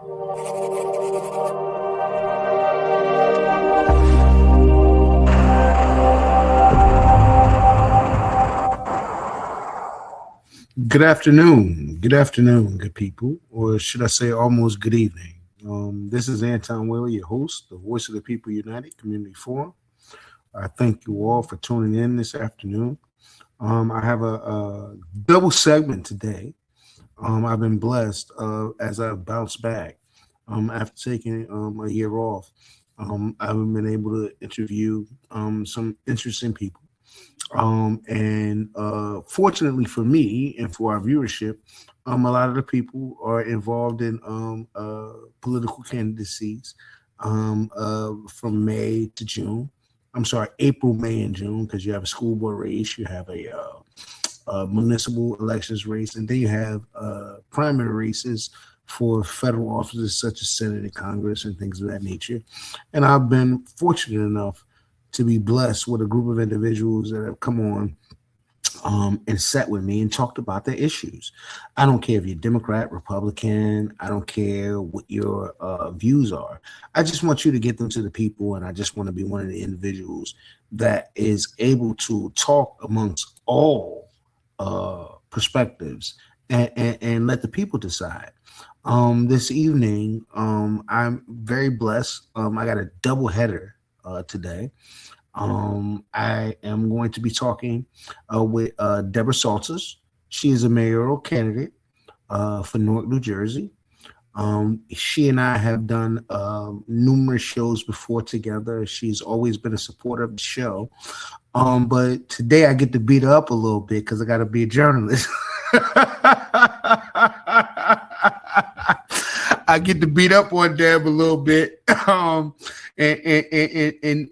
Good afternoon, good people, or should I say almost good evening. This is Anton Whaley, your host, the Voice of the People United Community Forum. I thank you all for tuning in this afternoon. I have a double segment today. I've been blessed as I bounce back after taking a year off. I've been able to interview some interesting people. And fortunately for me and for our viewership, a lot of the people are involved in political candidacies from May to June. I'm sorry, April, May, and June, because you have a school board race, you have a municipal elections race, and then you have primary races for federal offices such as Senate and Congress and things of that nature. And I've been fortunate enough to be blessed with a group of individuals that have come on and sat with me and talked about their issues. I don't care if you're Democrat, Republican. I don't care what your views are. I just want you to get them to the people, and I just want to be one of the individuals that is able to talk amongst all perspectives and let the people decide. This evening, I'm very blessed. I got a double header today. I am going to be talking with Debra Salters. She is a mayoral candidate for Newark, New Jersey. She and I have done numerous shows before together. She's always been a supporter of the show. But today I get to beat her up a little bit because I got to be a journalist. I get to beat up on Deb a little bit, and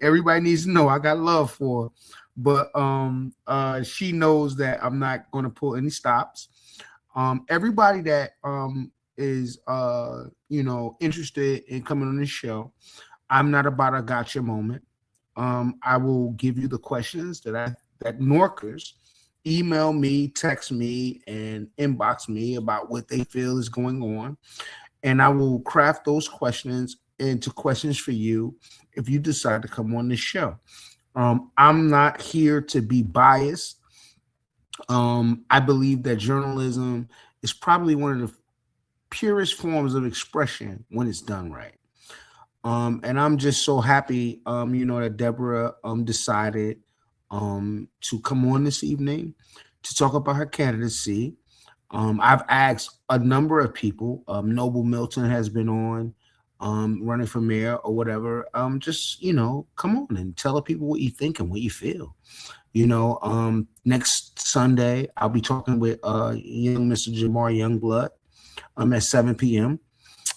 everybody needs to know I got love for her. But she knows that I'm not going to pull any stops. Everybody that is interested in coming on this show, I'm not about a gotcha moment. I will give you the questions that Norkers email me, text me, and inbox me about what they feel is going on. And I will craft those questions into questions for you if you decide to come on this show. I'm not here to be biased. I believe that journalism is probably one of the purest forms of expression when it's done right. And I'm just so happy, that Debra decided to come on this evening to talk about her candidacy. I've asked a number of people. Noble Milton has been on, running for mayor or whatever. Just come on and tell the people what you think and what you feel. Next Sunday I'll be talking with young Mr. Jamar Youngblood at 7 p.m.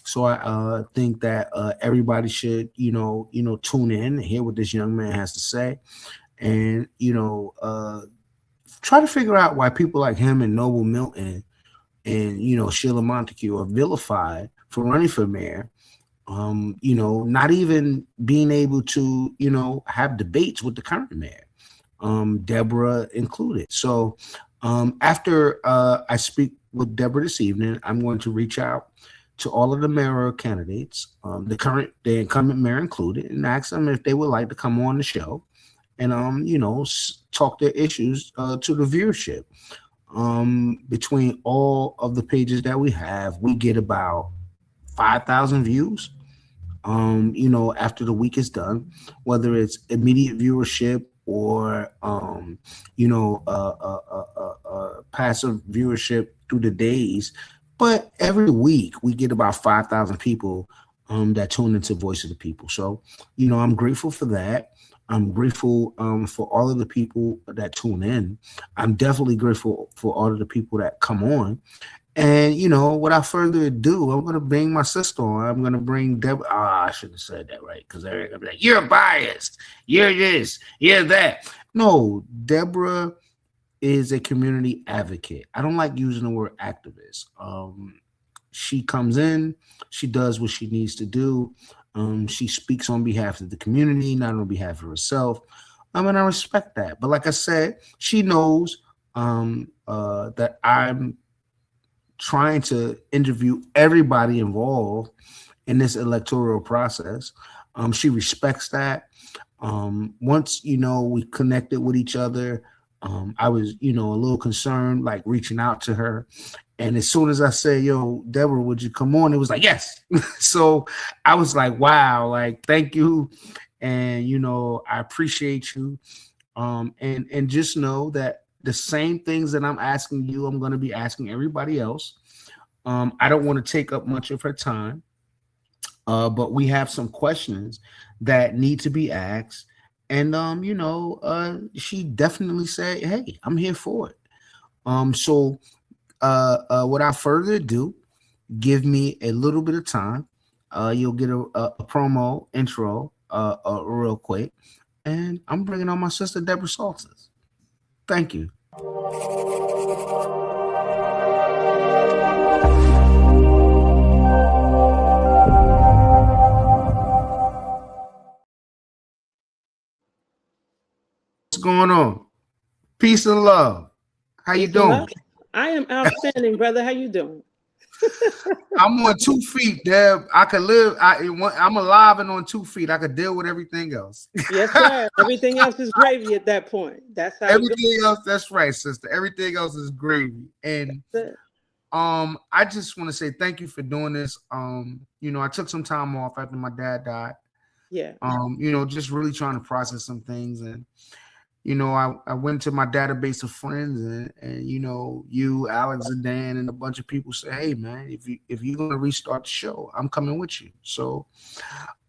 So I think that everybody should tune in and hear what this young man has to say, and try to figure out why people like him and Noble Milton and Sheila Montague are vilified for running for mayor. Not even being able to have debates with the current mayor, Debra included. So after I speak with Debra this evening, I'm going to reach out to all of the mayoral candidates, the incumbent mayor included, and ask them if they would like to come on the show and talk their issues to the viewership. Between all of the pages that we have, we get about 5,000 views. After the week is done, whether it's immediate viewership or passive viewership through the days, but every week we get about 5,000 people that tune into Voice of the People. So I'm grateful for that. I'm grateful for all of the people that tune in. I'm definitely grateful for all of the people that come on. And, without further ado, I'm going to bring my sister on. I'm going to bring Debra. I shouldn't have said that, right? Because they're going to be like, you're biased. You're this. You're that. No, Debra is a community advocate. I don't like using the word activist. She comes in. She does what she needs to do. She speaks on behalf of the community, not on behalf of herself. And I respect that. But like I said, she knows that I'm trying to interview everybody involved in this electoral process. She respects that. Once, we connected with each other, I was, a little concerned, like reaching out to her. And as soon as I said, yo, Debra, would you come on? It was like, yes. So I was like, wow, like, thank you. And, I appreciate you. And just know that the same things that I'm asking you, I'm going to be asking everybody else. I don't want to take up much of her time. But we have some questions that need to be asked. And, she definitely said, hey, I'm here for it. So without further ado, give me a little bit of time. You'll get a promo intro real quick. And I'm bringing on my sister, Debra Salters. Thank you. What's going on? Peace and love. How you doing? I am outstanding, brother. How you doing? I'm on 2 feet, Deb. I can live. I'm alive and on 2 feet. I could deal with everything else. Yes, sir. Everything else is gravy at that point. That's how everything else. That's right, sister. Everything else is gravy. And I just want to say thank you for doing this. I took some time off after my dad died. Yeah. Just really trying to process some things. And I went to my database of friends, and you, Alex, and Dan, and a bunch of people say, "Hey, man, if you're gonna restart the show, I'm coming with you." So,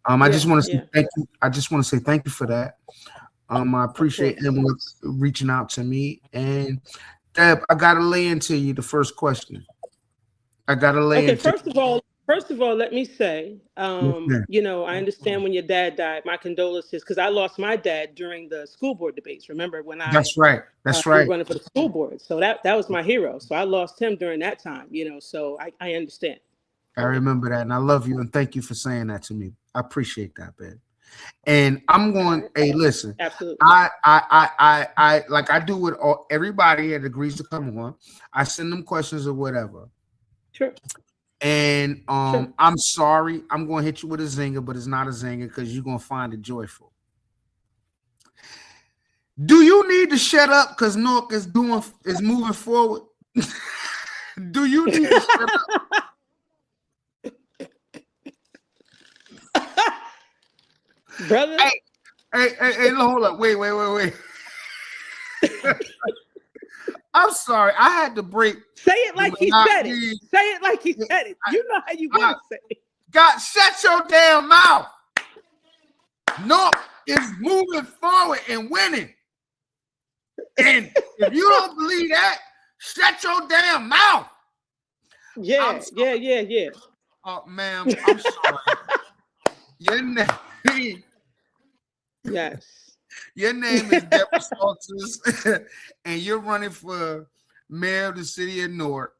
I just want to say thank you. I just want to say thank you for that. I appreciate everyone reaching out to me. And Deb, I gotta lay into you the first question. I gotta lay into. First of all, let me say, I understand when your dad died. My condolences, because I lost my dad during the school board debates. Remember when That's right. That's right. Running for the school board. So that was my hero. So I lost him during that time. So I understand. I remember that, and I love you, and thank you for saying that to me. I appreciate that, babe. And I'm going. Hey, listen. Absolutely. I like I do with everybody that agrees to come on. I send them questions or whatever. Sure. And I'm sorry, I'm going to hit you with a zinger, but it's not a zinger because you're going to find it joyful. Do you need to shut up because Newark is moving forward? Do you need to shut up? Brother? Hey, hold up. Wait. I'm sorry. I had to break. Say it like he said it. Say it like he said it. You know how you want to say it. God, shut your damn mouth. Newark is moving forward and winning. And if you don't believe that, shut your damn mouth. Yeah. Oh, ma'am, I'm sorry. Your name. Yes. Your name is Debra Salters, and you're running for mayor of the city of Newark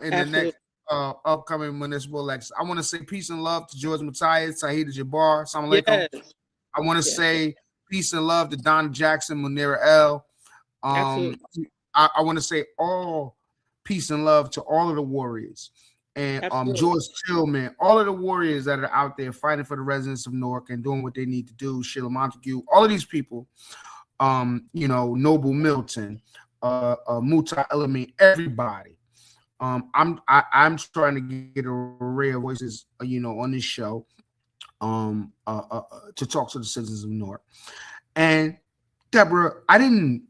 in the next upcoming municipal elections. I want to say peace and love to George Matthias, Sahida Jabbar, Assalamu alaikum. Yes. I want to say peace and love to Donna Jackson, Munira L. I want to say all peace and love to all of the warriors. And George Tillman, all of the warriors that are out there fighting for the residents of Newark and doing what they need to do, Sheila Montague, all of these people, Noble Milton, Muta Element, everybody. I'm trying to get an array of voices, on this show, to talk to the citizens of Newark. And Debra, I didn't,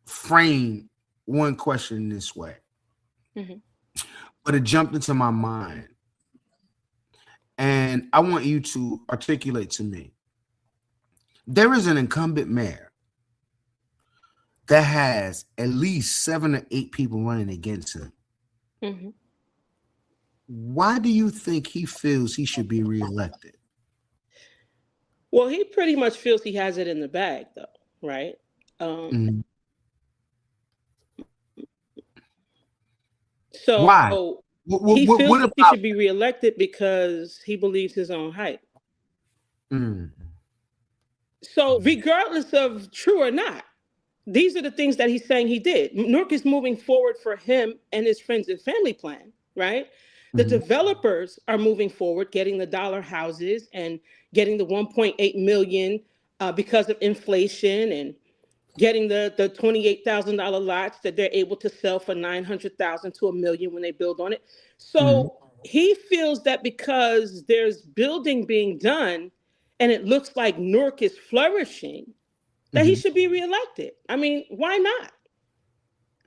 frame one question this way, but it jumped into my mind, and I want you to articulate to me. There is an incumbent mayor that has at least 7 or 8 people running against him. Why do you think he feels he should be reelected? Well, he pretty much feels he has it in the bag, though, right? So why? He feels he should be reelected because he believes his own hype. So regardless of true or not, These are the things that he's saying he did. Newark is moving forward for him and his friends and family plan, right? The Mm-hmm. developers are moving forward, getting the dollar houses and getting the 1.8 million because of inflation, and getting the $28,000 lots that they're able to sell for 900,000 to $1 million when they build on it. Mm-hmm. So he feels that because there's building being done and it looks like Newark is flourishing, that he Mm-hmm. should be reelected. I mean, why not?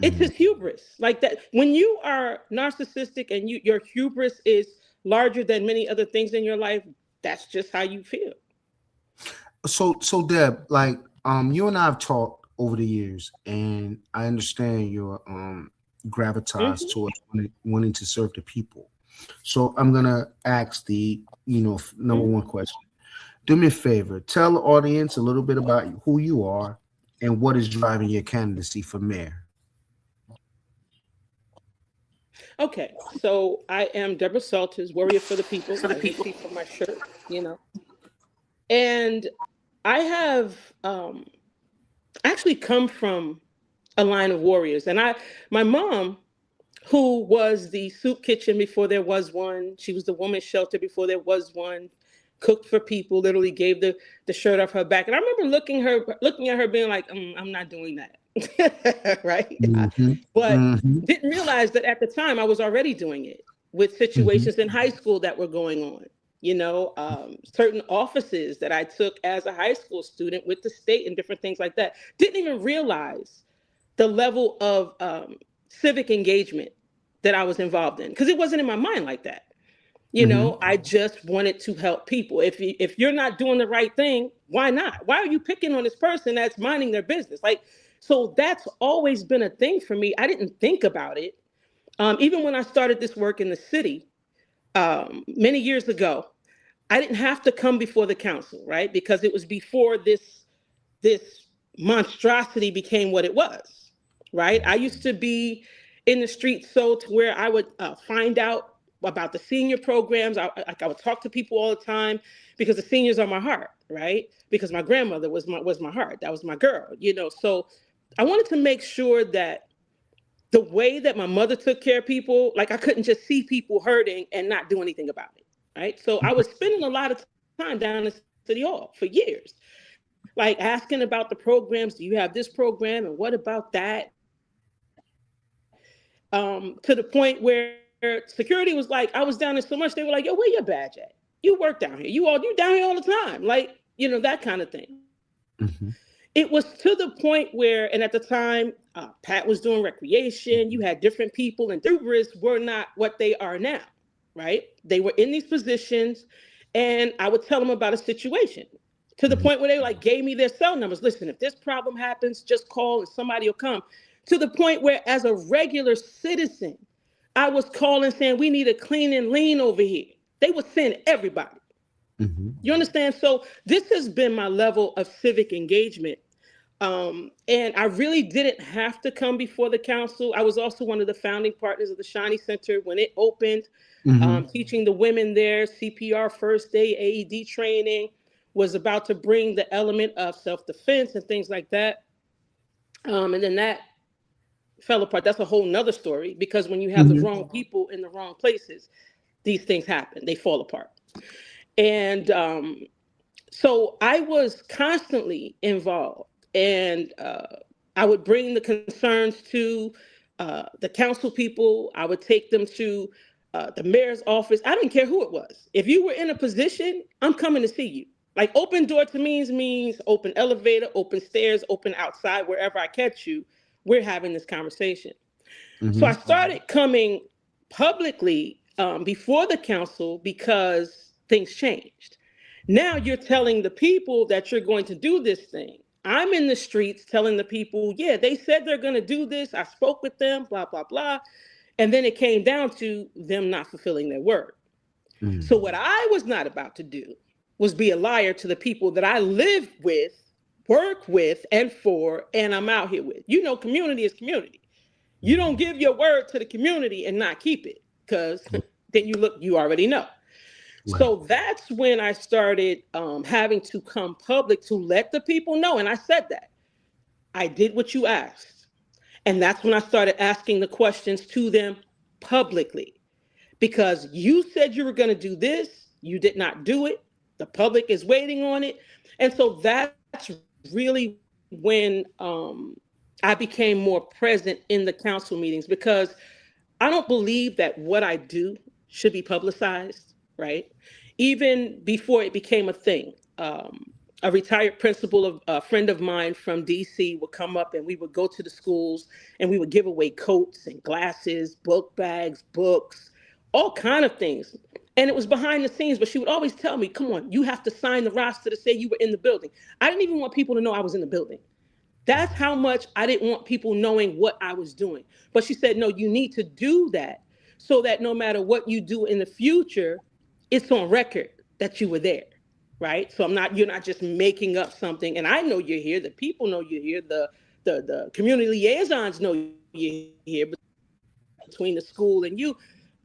It's Mm-hmm. his hubris. Like that, when you are narcissistic and your hubris is larger than many other things in your life, that's just how you feel. So Deb, like, you and I have talked over the years, and I understand your gravitas Mhm. towards wanting to serve the people. So I'm gonna ask the number Mhm. one question. Do me a favor, tell the audience a little bit about who you are and what is driving your candidacy for mayor. Okay, so I am Debra Salters, warrior for the people, as you see from my shirt, and I have actually come from a line of warriors, and my mom, who was the soup kitchen before there was one. She was the woman's shelter before there was one. Cooked for people, literally gave the shirt off her back. And I remember looking at her being like, I'm not doing that. Right? Mm-hmm. But Mm-hmm. didn't realize that at the time I was already doing it with Mm-hmm. situations in high school that were going on. Certain offices that I took as a high school student with the state and different things like that. Didn't even realize the level of civic engagement that I was involved in, because it wasn't in my mind like that. Mm-hmm. I just wanted to help people. If you're not doing the right thing, why not? Why are you picking on this person that's minding their business? Like, so that's always been a thing for me. I didn't think about it. Even when I started this work in the city many years ago, I didn't have to come before the council, right? Because it was before this monstrosity became what it was, right? I used to be in the streets so to where I would find out about the senior programs. I would talk to people all the time because the seniors are my heart, right? Because my grandmother was my heart. That was my girl. So I wanted to make sure that the way that my mother took care of people, like I couldn't just see people hurting and not do anything about it, right? So I was spending a lot of time down in City Hall for years, like asking about the programs. Do you have this program and what about that? To the point where security was like, I was down there so much, they were like, yo, where your badge at? You work down here. You down here all the time. Like, that kind of thing. Mm-hmm. It was to the point where, and at the time, Pat was doing recreation. You had different people, and hubris were not what they are now, right? They were in these positions, and I would tell them about a situation to the Mm-hmm. point where they like gave me their cell numbers. Listen, if this problem happens, just call and somebody will come. To the point where, as a regular citizen, I was calling saying, we need a clean and lean over here. They would send everybody. Mm-hmm. You understand? So this has been my level of civic engagement. And I really didn't have to come before the council. I was also one of the founding partners of the Shiny Center when it opened, Mm-hmm. teaching the women there CPR first aid, AED training, was about to bring the element of self-defense and things like that. And then that fell apart. That's a whole nother story, because when you have the Mm-hmm. wrong people in the wrong places, these things happen. They fall apart. And so I was constantly involved, and I would bring the concerns to the council people. I would take them to the mayor's office. I didn't care who it was. If you were in a position, I'm coming to see you. Like, open door to me means open elevator, open stairs, open outside, wherever I catch you, we're having this conversation. So I Mm-hmm. started coming publicly before the council because things changed. Now you're telling the people that you're going to do this thing. I'm in the streets telling the people, yeah, they said they're going to do this. I spoke with them, blah, blah, blah. And then it came down to them not fulfilling their word. Mm-hmm. So what I was not about to do was be a liar to the people that I live with, work with, and for, and I'm out here with. Community is community. You don't give your word to the community and not keep it, because then you already know. Right. So that's when I started having to come public to let the people know. And I said that I did what you asked. And that's when I started asking the questions to them publicly, because you said you were going to do this, you did not do it. The public is waiting on it. And so that's really when I became more present in the council meetings, because I don't believe that what I do should be publicized, right? Even before it became a thing. A retired principal, of a friend of mine from DC, would come up and we would go to the schools and we would give away coats and glasses, book bags, books, all kind of things. And it was behind the scenes, but she would always tell me, come on, you have to sign the roster to say you were in the building. I didn't even want people to know I was in the building. That's how much I didn't want people knowing what I was doing. But she said, no, you need to do that so that no matter what you do in the future, it's on record that you were there, right? So you're not just making up something. And I know you're here, the people know you're here, the community liaisons know you're here between the school and you,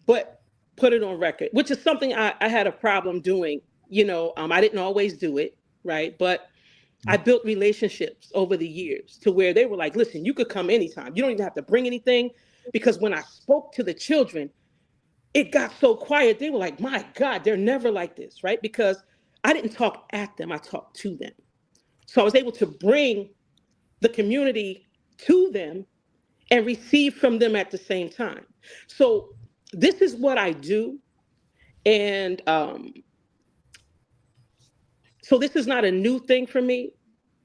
but put it on record, which is something I had a problem doing. I didn't always do it, right? But I built relationships over the years to where they were like, listen, you could come anytime. You don't even have to bring anything. Because when I spoke to the children, it got so quiet. They were like, my God, they're never like this, right? Because I didn't talk at them, I talked to them. So I was able to bring the community to them and receive from them at the same time. So this is what I do. And so this is not a new thing for me.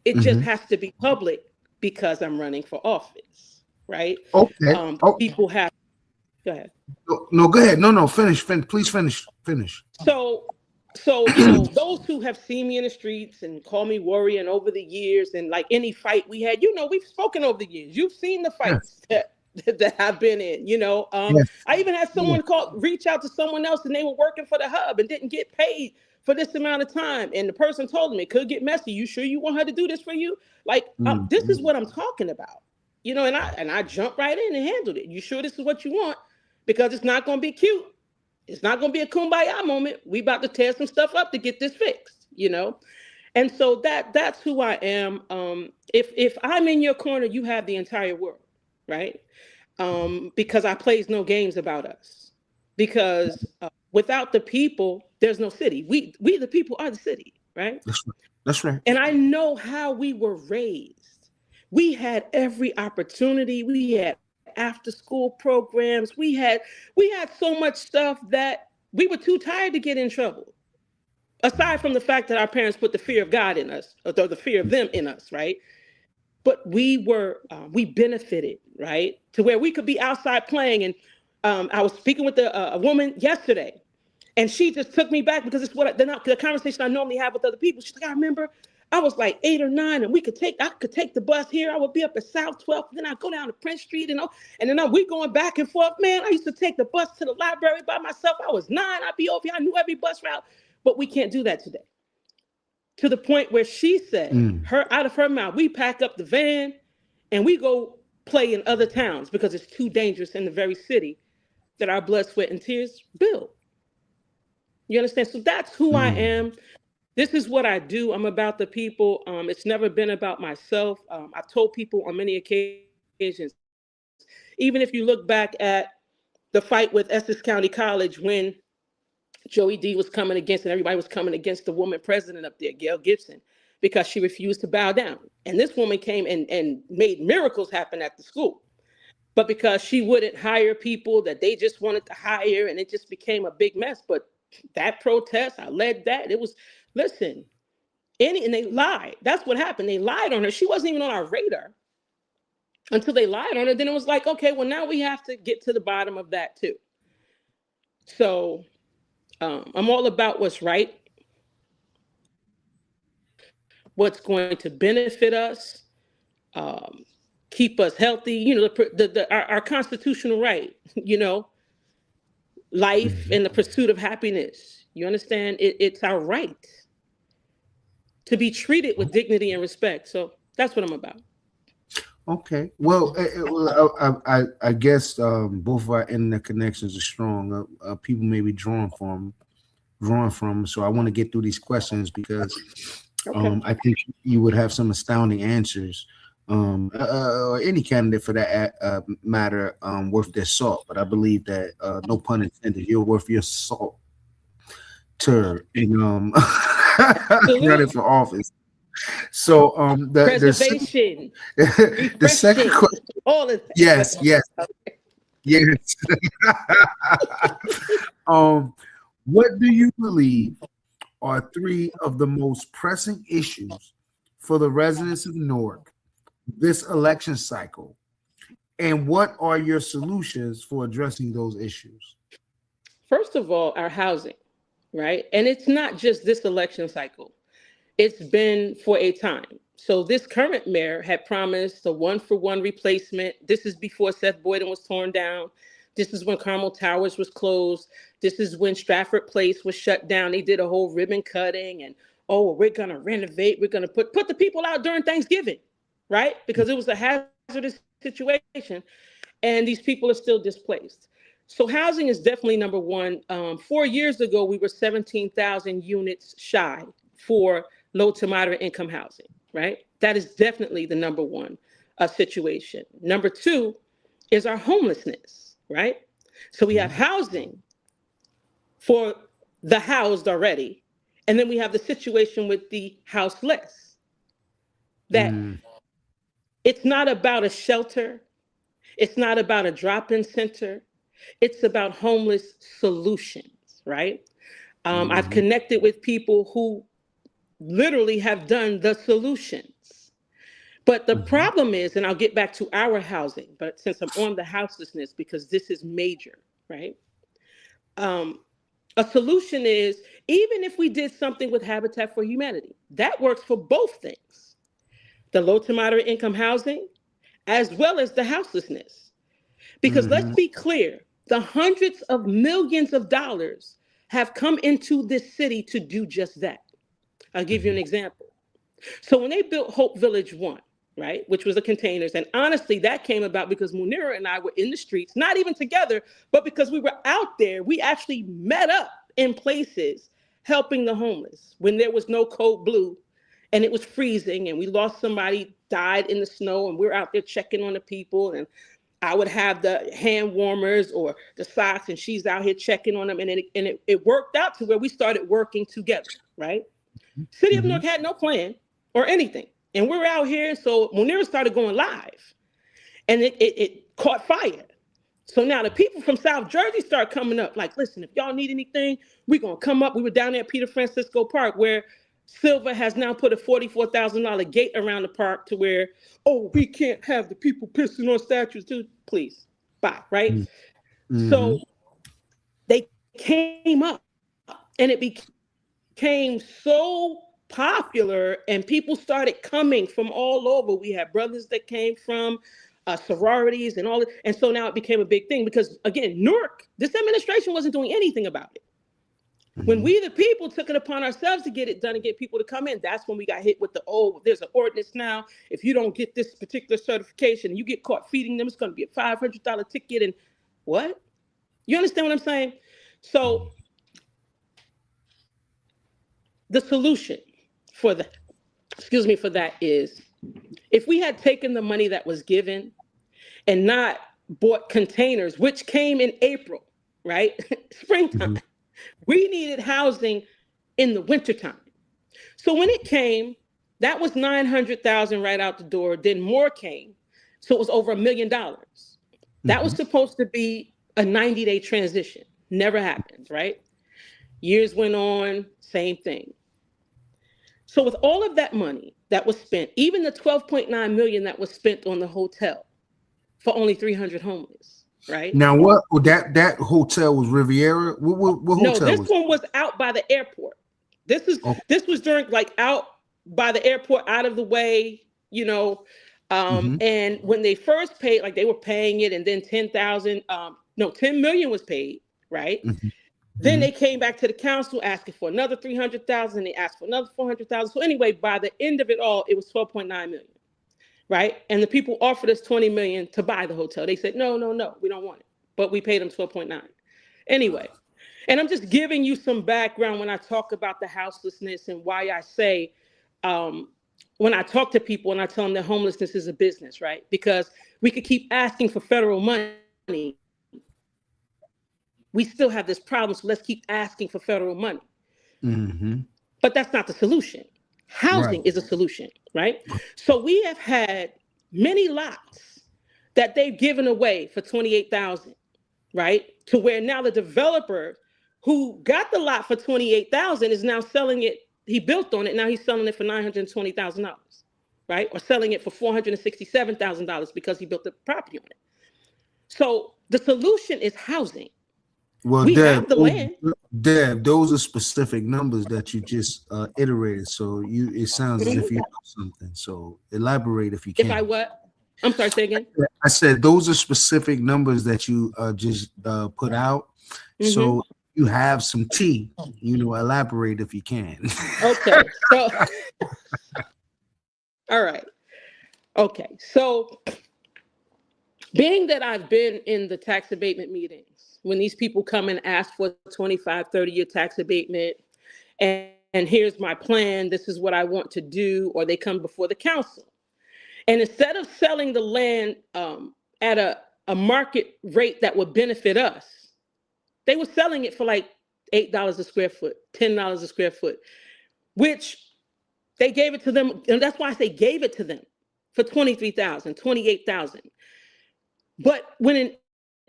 It just has to be public because I'm running for office, right? Okay. People have, go ahead. No, go ahead. No, finish. Please finish. So those who have seen me in the streets and call me warrior, and over the years, and like any fight we had, we've spoken over the years. You've seen the fights that I've been in, I even had someone reach out to someone else and they were working for the hub and didn't get paid for this amount of time. And the person told them it could get messy. You sure you want her to do this for you? Like, this is what I'm talking about, and I jumped right in and handled it. You sure this is what you want? Because it's not going to be cute. It's not going to be a kumbaya moment. We about to tear some stuff up to get this fixed, And so that's who I am. If I'm in your corner, you have the entire world, right? Because I plays no games about us. Because without the people, there's no city. We the people are the city, right? That's right. And I know how we were raised. We had every opportunity. We had after school programs. We had so much stuff that we were too tired to get in trouble. Aside from the fact that our parents put the fear of God in us, or the fear of them in us, right? But we benefited, right? To where we could be outside playing. And I was speaking with a woman yesterday, and she just took me back, because it's the conversation I normally have with other people. She's like, I remember I was like 8 or 9, and I could take the bus here. I would be up at South 12th, then I'd go down to Prince Street, and then we going back and forth. Man, I used to take the bus to the library by myself. I was 9, I'd be over here. I knew every bus route, but we can't do that today. To the point where she said, out of her mouth, we pack up the van and we go play in other towns because it's too dangerous in the very city that our blood, sweat, and tears build. You understand? So that's who I am. This is what I do. I'm about the people. It's never been about myself. I've told people on many occasions, even if you look back at the fight with Essex County College when Joey D was coming against, and everybody was coming against the woman president up there, Gail Gibson, because she refused to bow down. And this woman came and made miracles happen at the school. But because she wouldn't hire people that they just wanted to hire, and it just became a big mess. But that protest, I led that. It was, listen, and they lied. That's what happened. They lied on her. She wasn't even on our radar until they lied on her. Then it was like, okay, well, now we have to get to the bottom of that too. So I'm all about what's right, what's going to benefit us, keep us healthy. Our constitutional right, life and the pursuit of happiness. You understand? It's our right to be treated with dignity and respect. So that's what I'm about. Okay. Well, I guess both of our internet connections are strong. People may be drawn from. So I want to get through these questions because I think you would have some astounding answers or any candidate for that matter, worth their salt. But I believe that, no pun intended, you're worth your salt in running Absolutely. for office. So Preservation, the second refreshing, question, all of that. But yes, yes, yes. um, what do you believe are three of the most pressing issues for the residents of Newark this election cycle, and what are your solutions for addressing those issues? first of all, our housing, right? And it's not just this election cycle. It's been for a time. So this current mayor had promised a one-for-one replacement. This is before Seth Boyden was torn down. This is when Carmel Towers was closed. This is when Stratford Place was shut down. They did a whole ribbon cutting and, oh, we're gonna renovate. We're gonna put the people out during Thanksgiving, right? Because it was a hazardous situation, and these people are still displaced. So housing is definitely number one. 4 years ago, we were 17,000 units shy for low to moderate income housing, right? That is definitely the number one situation. Number two is our homelessness, right? So we have housing for the housed already, and then we have the situation with the houseless, that Mm, it's not about a shelter, it's not about a drop-in center, it's about homeless solutions, right? I've mhm, connected with people who literally have done the solutions. But the mhm, problem is, and I'll get back to our housing, but since I'm on the houselessness, because this is major, right? Um, a solution is, even if we did something with Habitat for Humanity, that works for both things, the low to moderate income housing, as well as the houselessness. Because let's mhm, be clear, the hundreds of millions of dollars have come into this city to do just that. I'll give you an mhm, example. So when they built Hope Village 1, right, which was the containers, and honestly, that came about because Munira and I were in the streets, not even together, but because we were out there, we actually met up in places helping the homeless when there was no code blue and it was freezing and we lost somebody, died in the snow, and we were out there checking on the people. And I would have the hand warmers or the socks, and she's out here checking on them. And it worked out to where we started working together, right? City of Newark mhm, had no plan or anything. And we were out here. So Munira started going live, and it caught fire. So now the people from South Jersey start coming up like, listen, if y'all need anything, we're going to come up. We were down there at Peter Francisco Park, where Silva has now put a $44,000 gate around the park to where, oh, we can't have the people pissing on statues too. Please, bye, right? mhm, So mhm, they came up, and it became so popular, and people started coming from all over. We had brothers that came from sororities and all that. And so now it became a big thing because, again, Newark, this administration wasn't doing anything about it. When mhm, we, the people, took it upon ourselves to get it done and get people to come in, that's when we got hit with the, oh, there's an ordinance now. If you don't get this particular certification and you get caught feeding them, it's going to be a $500 ticket. And what? You understand what I'm saying? So the solution for that, excuse me, for that is, if we had taken the money that was given and not bought containers, which came in April, right? Springtime, mhm, we needed housing in the wintertime. So when it came, that was 900,000 right out the door. Then more came. So it was over $1 million. That was mhm, supposed to be a 90-day transition. Never happened, right? Years went on, same thing. So with all of that money that was spent, even the 12.9 million that was spent on the hotel for only 300 homeless, right? Now, what that hotel was Riviera? What No, hotel this was? one was out by the airport. This is Oh, this was during, like, out by the airport, out of the way, you know. mhm, And when they first paid, like, they were paying it, and then 10,000, no, 10 million was paid, right? mhm, Then mhm, they came back to the council asking for another 300,000. They asked for another 400,000. So anyway, by the end of it all, it was 12.9 million, right? And the people offered us 20 million to buy the hotel. They said, no, no, no, we don't want it. But we paid them 12.9. Anyway, and I'm just giving you some background when I talk about the houselessness and why I say, um, when I talk to people and I tell them that homelessness is a business, right? Because we could keep asking for federal money. We still have this problem, so let's keep asking for federal money. Mm-hmm. But that's not the solution. Right. Housing is a solution, right? So we have had many lots that they've given away for 28,000, right? To where now the developer who got the lot for 28,000 is now selling it. He built on it. Now he's selling it for $920,000, right? Or selling it for $467,000 because he built the property on it. So the solution is housing. Well, We have the land. Deb, those are specific numbers that you just iterated. So it sounds as if you know something. So elaborate if you If can. I what? I'm sorry, say again. I said those are specific numbers that you just put out. So you have some tea, elaborate if you can. Okay. So, all right. Okay. So, being that I've been in the tax abatement meetings, when these people come and ask for 25, 30-year tax abatement, and here's my plan, this is what I want to do, or they come before the council. And instead of selling the land at a market rate that would benefit us, they were selling it for like $8 a square foot, $10 a square foot, which they gave it to them. And that's why I say gave it to them for 23,000, 28,000. But when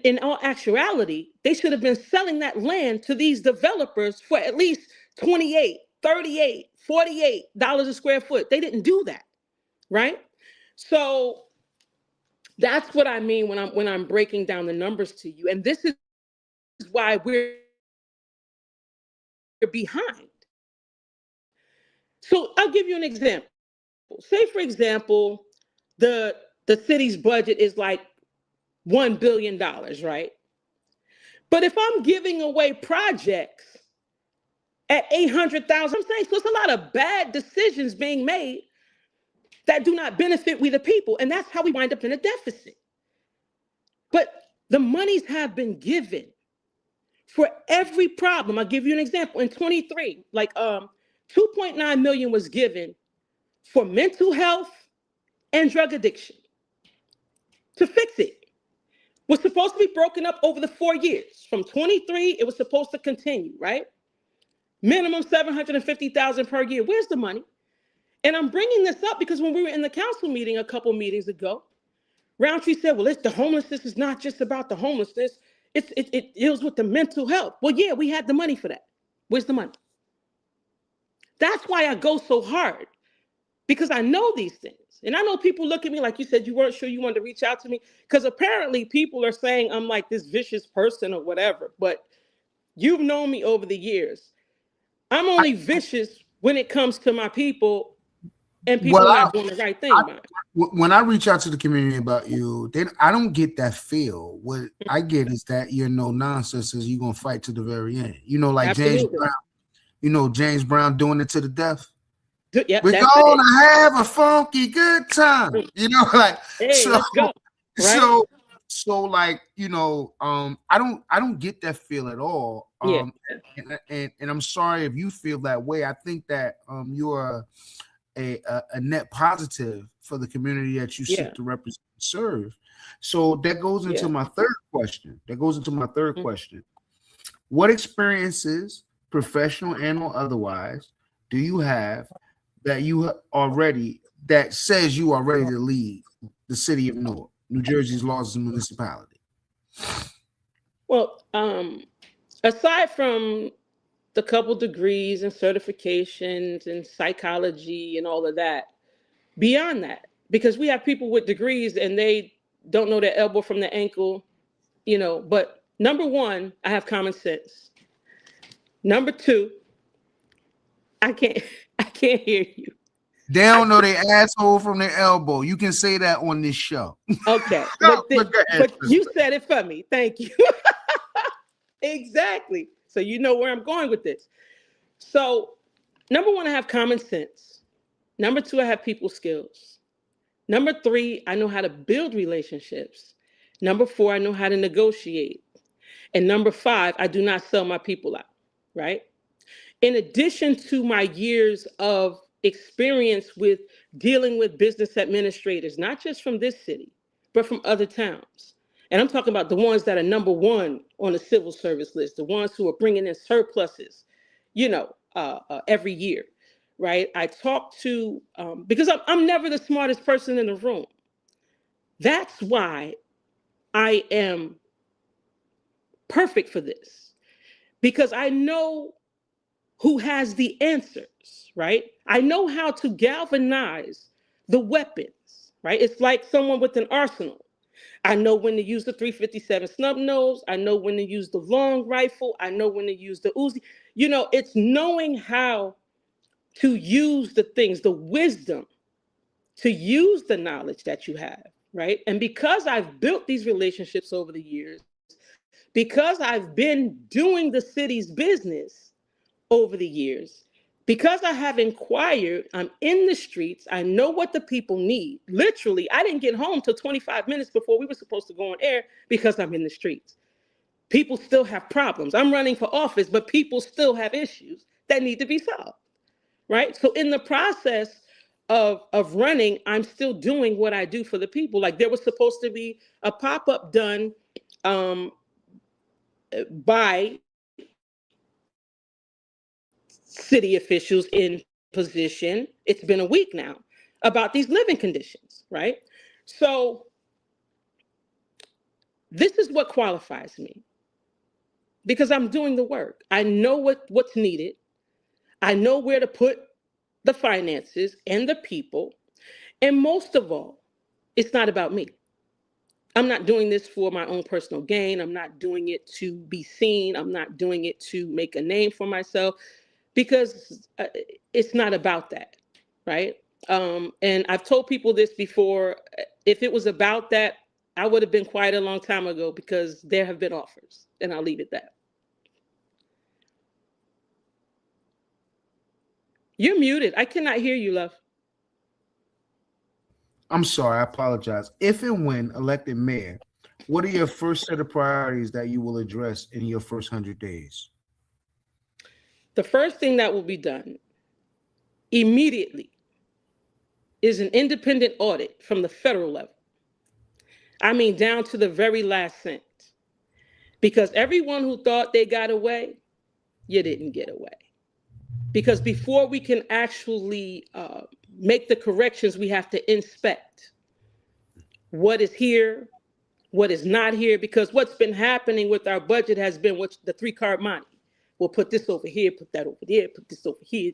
in all actuality, they should have been selling that land to these developers for at least 28, 38, $48 a square foot. They didn't do that, right? So that's what I mean when I'm breaking down the numbers to you. And this is why we're behind. So I'll give you an example. Say, for example, the city's budget is like $1 billion, right? But if I'm giving away projects at 800,000, I'm saying, so it's a lot of bad decisions being made that do not benefit we the people. And that's how we wind up in a deficit. But the monies have been given for every problem. I'll give you an example. In 23, like 2.9 million was given for mental health and drug addiction to fix it. Was supposed to be broken up over the 4 years. From 23, it was supposed to continue, right? Minimum 750,000 per year. Where's the money? And I'm bringing this up because when we were in the council meeting a couple meetings ago, Roundtree said, well, the homelessness is not just about the homelessness. It deals with the mental health. Well, yeah, we had the money for that. Where's the money? That's why I go so hard, because I know these things. And I know people look at me like you said, you weren't sure you wanted to reach out to me, because apparently people are saying I'm like this vicious person or whatever. But you've known me over the years. I'm only vicious when it comes to my people and people not doing the right thing. When I reach out to the community about you, then I don't get that feel. What I get is that you're no nonsense, is you're gonna fight to the very end. Like James Brown. James Brown doing it to the death. Yep, we're gonna have a funky good time. Like hey, so. Let's go. Right? So like I don't get that feel at all. And I'm sorry if you feel that way. I think that you're a net positive for the community that you seek to represent and serve. So that goes into my third question. What experiences, professional and or otherwise, do you have that that says you are ready to lead the city of Newark, New Jersey's largest municipality? Well, aside from the couple degrees and certifications and psychology and all of that, beyond that, because we have people with degrees and they don't know their elbow from their ankle, but number one, I have common sense. Number two, I can't hear you. They don't know their asshole from their elbow. You can say that on this show. Okay. But you said it for me. Thank you. Exactly. So you know where I'm going with this. So number one, I have common sense. Number two, I have people skills. Number three, I know how to build relationships. Number four, I know how to negotiate. And number five, I do not sell my people out, right? In addition to my years of experience with dealing with business administrators, not just from this city, but from other towns. And I'm talking about the ones that are number one on the civil service list, the ones who are bringing in surpluses, every year, right? I talk to, because I'm never the smartest person in the room. That's why I am perfect for this, because I know who has the answers, right? I know how to galvanize the weapons, right? It's like someone with an arsenal. I know when to use the 357 snub nose. I know when to use the long rifle. I know when to use the Uzi. It's knowing how to use the things, the wisdom, to use the knowledge that you have, right? And because I've built these relationships over the years, because I've been doing the city's business over the years, because I have inquired, I'm in the streets, I know what the people need. Literally, I didn't get home till 25 minutes before we were supposed to go on air because I'm in the streets. People still have problems. I'm running for office, but people still have issues that need to be solved, right? So in the process of running, I'm still doing what I do for the people. Like there was supposed to be a pop-up done by city officials in position. It's been a week now about these living conditions, right? So this is what qualifies me, because I'm doing the work. I know what's needed. I know where to put the finances and the people. And most of all, it's not about me. I'm not doing this for my own personal gain. I'm not doing it to be seen. I'm not doing it to make a name for myself, because it's not about that, right? And I've told people this before. If it was about that, I would have been quiet a long time ago, because there have been offers, and I'll leave it that. You're muted. I cannot hear you, love. I'm sorry, I apologize. If and when elected mayor, what are your first set of priorities that you will address in your first 100 days? The first thing that will be done immediately is an independent audit from the federal level. I mean, down to the very last cent. Because everyone who thought they got away, you didn't get away. Because before we can actually make the corrections, we have to inspect what is here, what is not here. Because what's been happening with our budget has been what the three-card money. We'll put this over here, put that over there, put this over here.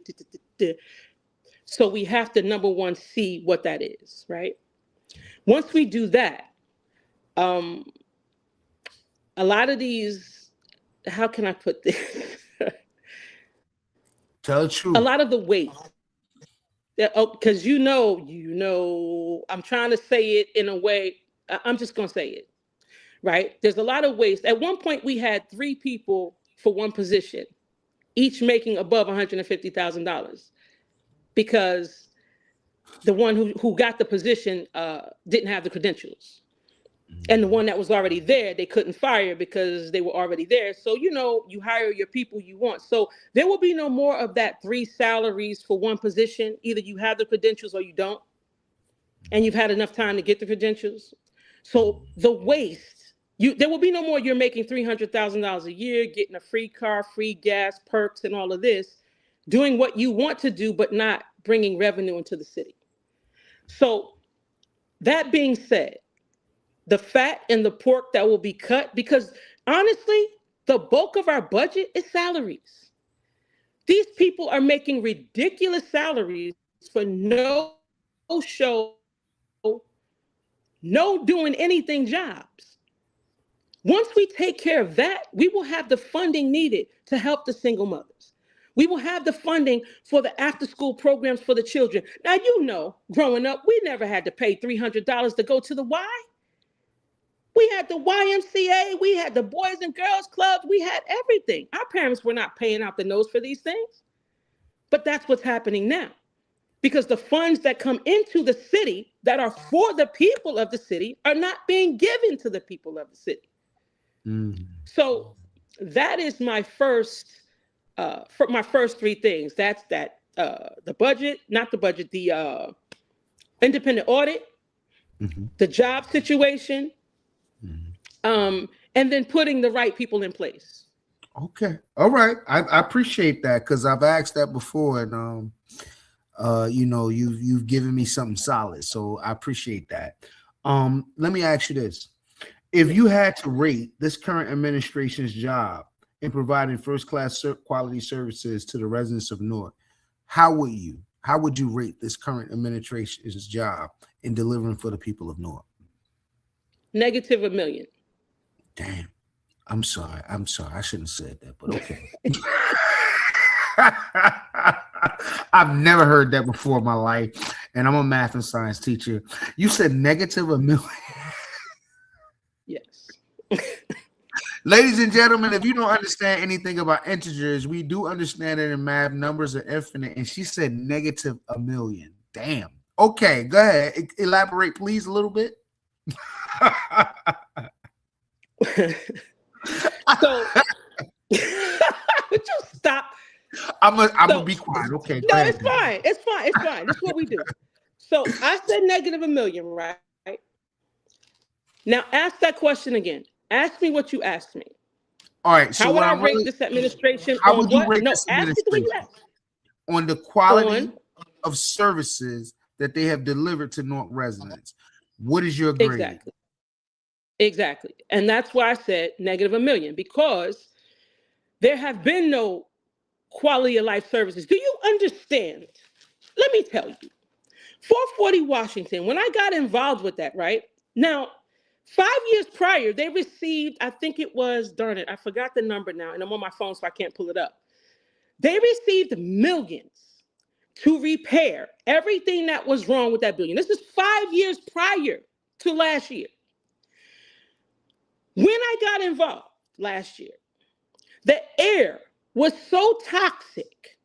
So we have to, number one, see what that is, right? Once we do that, a lot of these, how can I put this? Tell the A truth. lot of the waste. Because I'm trying to say it in a way, I'm just going to say it, right? There's a lot of waste. At one point, we had 3 people for one position, each making above $150,000, because the one who got the position didn't have the credentials. And the one that was already there, they couldn't fire because they were already there. So, you hire your people you want. So there will be no more of that 3 salaries for one position. Either you have the credentials or you don't, and you've had enough time to get the credentials. So the waste, there will be no more you're making $300,000 a year, getting a free car, free gas, perks, and all of this, doing what you want to do, but not bringing revenue into the city. So that being said, the fat and the pork that will be cut, because honestly, the bulk of our budget is salaries. These people are making ridiculous salaries for no show, no doing anything jobs. Once we take care of that, we will have the funding needed to help the single mothers. We will have the funding for the after-school programs for the children. Now, growing up, we never had to pay $300 to go to the Y. We had the YMCA, we had the Boys and Girls Clubs, we had everything. Our parents were not paying out the nose for these things. But that's what's happening now. Because the funds that come into the city that are for the people of the city are not being given to the people of the city. So that is my first 3 things. That's that the budget, not the budget, the independent audit, the job situation, and then putting the right people in place. Okay. All right. I appreciate that because I've asked that before, and you've given me something solid. So I appreciate that. Let me ask you this. If you had to rate this current administration's job in providing first-class quality services to the residents of Newark, how would you rate this current administration's job in delivering for the people of Newark? -1 million. Damn. I'm sorry. I shouldn't have said that, but okay. I've never heard that before in my life, and I'm a math and science teacher. You said -1 million. Yes. Ladies and gentlemen, if you don't understand anything about integers, we do understand it in math. Numbers are infinite, and she said -1 million. Damn. Okay, go ahead. Elaborate, please, a little bit. So, would you stop? I'm gonna be quiet. Okay. No, it's fine. It's fine. It's fine. This is what we do. So I said -1 million, right? Now ask that question again. Ask me what you asked me. All right. So how would I rate this administration how on would you what? rate No, this ask it the way you asked. On the quality of services that they have delivered to Newark residents. What is your grade? Exactly. And that's why I said -1 million, because there have been no quality of life services. Do you understand? Let me tell you. 440 Washington, when I got involved with that, right? Now, 5 years prior, they received, I think it was, darn it, I forgot the number now, and I'm on my phone, so I can't pull it up. They received millions to repair everything that was wrong with that building. This is 5 years prior to last year. When I got involved last year, the air was so toxic.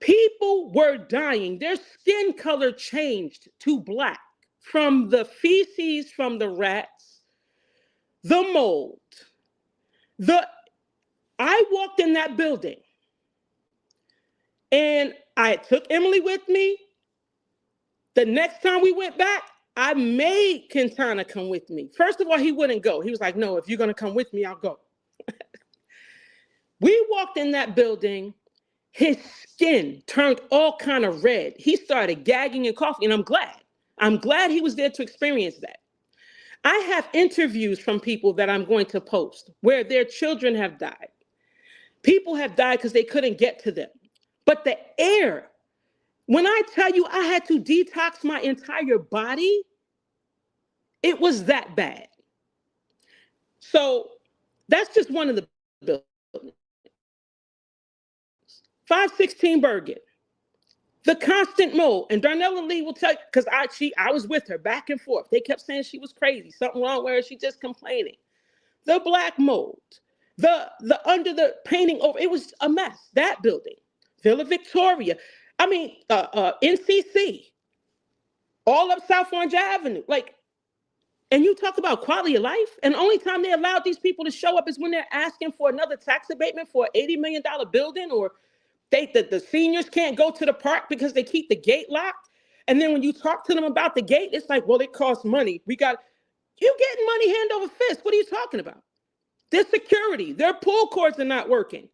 People were dying. Their skin color changed to black from the feces from the rats, the mold. I walked in that building and I took Emily with me. The next time we went back, I made Quintana come with me. First of all, he wouldn't go. He was like, no, if you're going to come with me, I'll go. We walked in that building. His skin turned all kind of red. He started gagging and coughing, and I'm glad he was there to experience that. I have interviews from people that I'm going to post where their children have died. People have died because they couldn't get to them. But the air, when I tell you I had to detox my entire body, it was that bad. So that's just one of the buildings. 516 Bergen, the constant mold. And Darnell and Lee will tell you, because I was with her back and forth. They kept saying she was crazy, something wrong with her, she just complaining. The black mold, the under the painting over, it was a mess. That building, Villa Victoria, NCC, all up South Orange Avenue. And you talk about quality of life, and the only time they allowed these people to show up is when they're asking for another tax abatement for an $80 million building, or the seniors can't go to the park because they keep the gate locked. And then when you talk to them about the gate, it's like, well, it costs money. You getting money hand over fist. What are you talking about? Their security, their pull cords are not working.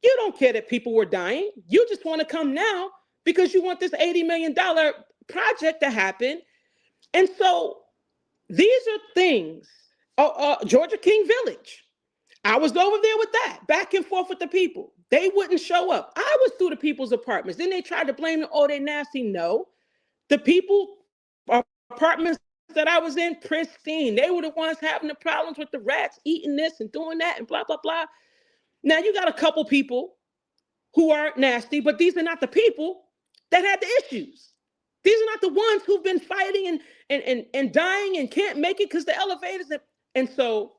You don't care that people were dying. You just want to come now because you want this $80 million project to happen. And so these are things. Georgia King Village. I was over there with that, back and forth with the people. They wouldn't show up. I was through the people's apartments. Then they tried to blame them. Oh, they're nasty. No. The people, apartments that I was in, pristine. They were the ones having the problems with the rats, eating this and doing that and blah, blah, blah. Now you got a couple people who aren't nasty, but these are not the people that had the issues. These are not the ones who've been fighting and dying and can't make it because the elevators. And so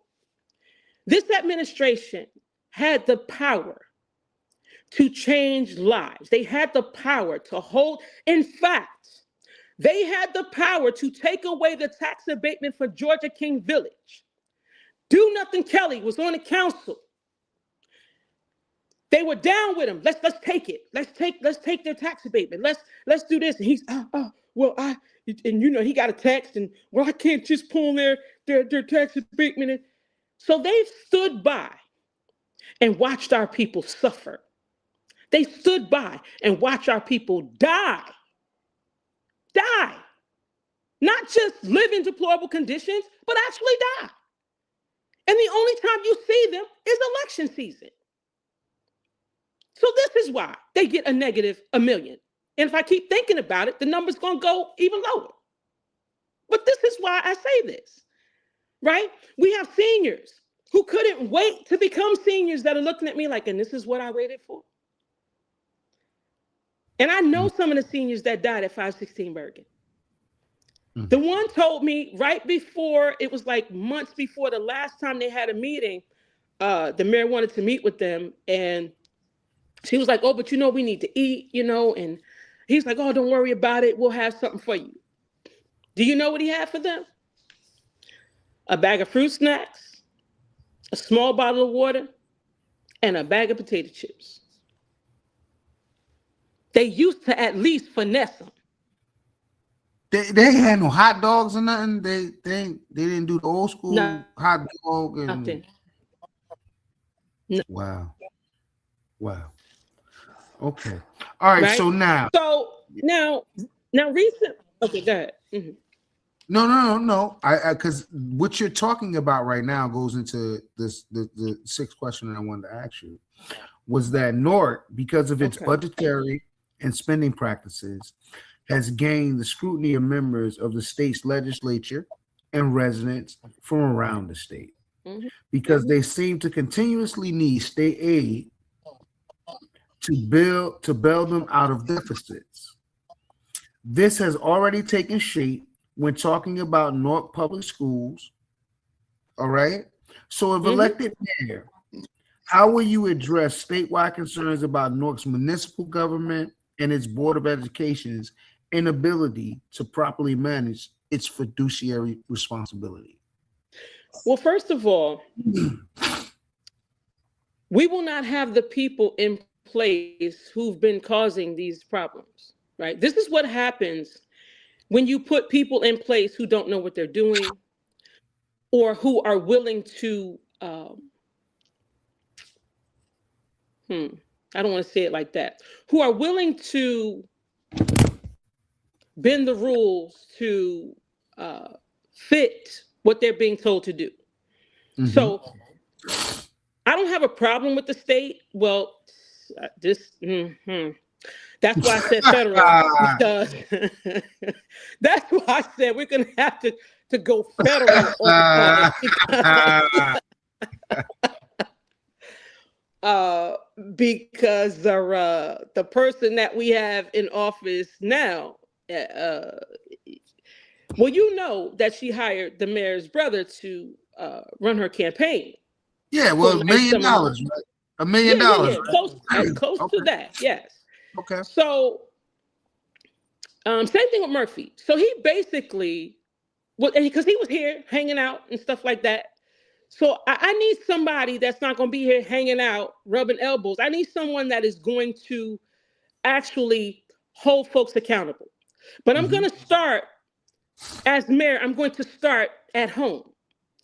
this administration had the power to change lives. They had the power to hold. In fact, they had the power to take away the tax abatement for Georgia King Village. Do Nothing Kelly was on the council. They were down with him. Let's take it. Let's take their tax abatement. Let's do this. And he's well, and he got a text, and well, I can't just pull their tax abatement. So they've stood by and watched our people suffer. They stood by and watched our people die. Not just live in deplorable conditions, but actually die. And the only time you see them is election season. So this is why they get a negative $1 million. And if I keep thinking about it, the number's going to go even lower. But this is why I say this, right? We have seniors who couldn't wait to become seniors that are looking at me like, and this is what I waited for. And I know some of the seniors that died at 516 Bergen. The one told me right before, it was like months before the last time they had a meeting, the mayor wanted to meet with them, and she was like, oh, but we need to eat, and he's like, oh, don't worry about it. We'll have something for you. Do you know what he had for them? A bag of fruit snacks, a small bottle of water, and a bag of potato chips. They used to at least finesse them. They ain't had no hot dogs or nothing. They didn't do the old school hot dog and nothing. No. Wow. Okay. All right. Right? So now recent. Okay, go ahead. Mm-hmm. No. I because what you're talking about right now goes into this the sixth question that I wanted to ask you was that Newark, because of its budgetary and spending practices, has gained the scrutiny of members of the state's legislature and residents from around the state because they seem to continuously need state aid to bail them out of deficits. This has already taken shape when talking about Newark Public Schools. All right. So if elected mayor, how will you address statewide concerns about Newark's municipal government and its Board of Education's inability to properly manage its fiduciary responsibility? Well, first of all, we will not have the people in place who've been causing these problems, right? This is what happens when you put people in place who don't know what they're doing or who are willing to, I don't want to say it like that, who are willing to bend the rules to fit what they're being told to do. So I don't have a problem with the state. Well, that's why I said federal, because that's why I said we're going to have to go federal on because the person that we have in office now, well, you know that she hired the mayor's brother to run her campaign. Yeah, well, $1 million, right? $1 million. Yeah. Close to that, yes. Okay. So, same thing with Murphy. So he basically, because he was here hanging out and stuff like that. So I need somebody that's not going to be here hanging out, rubbing elbows. I need someone that is going to actually hold folks accountable. But I'm going to start, as mayor, I'm going to start at home.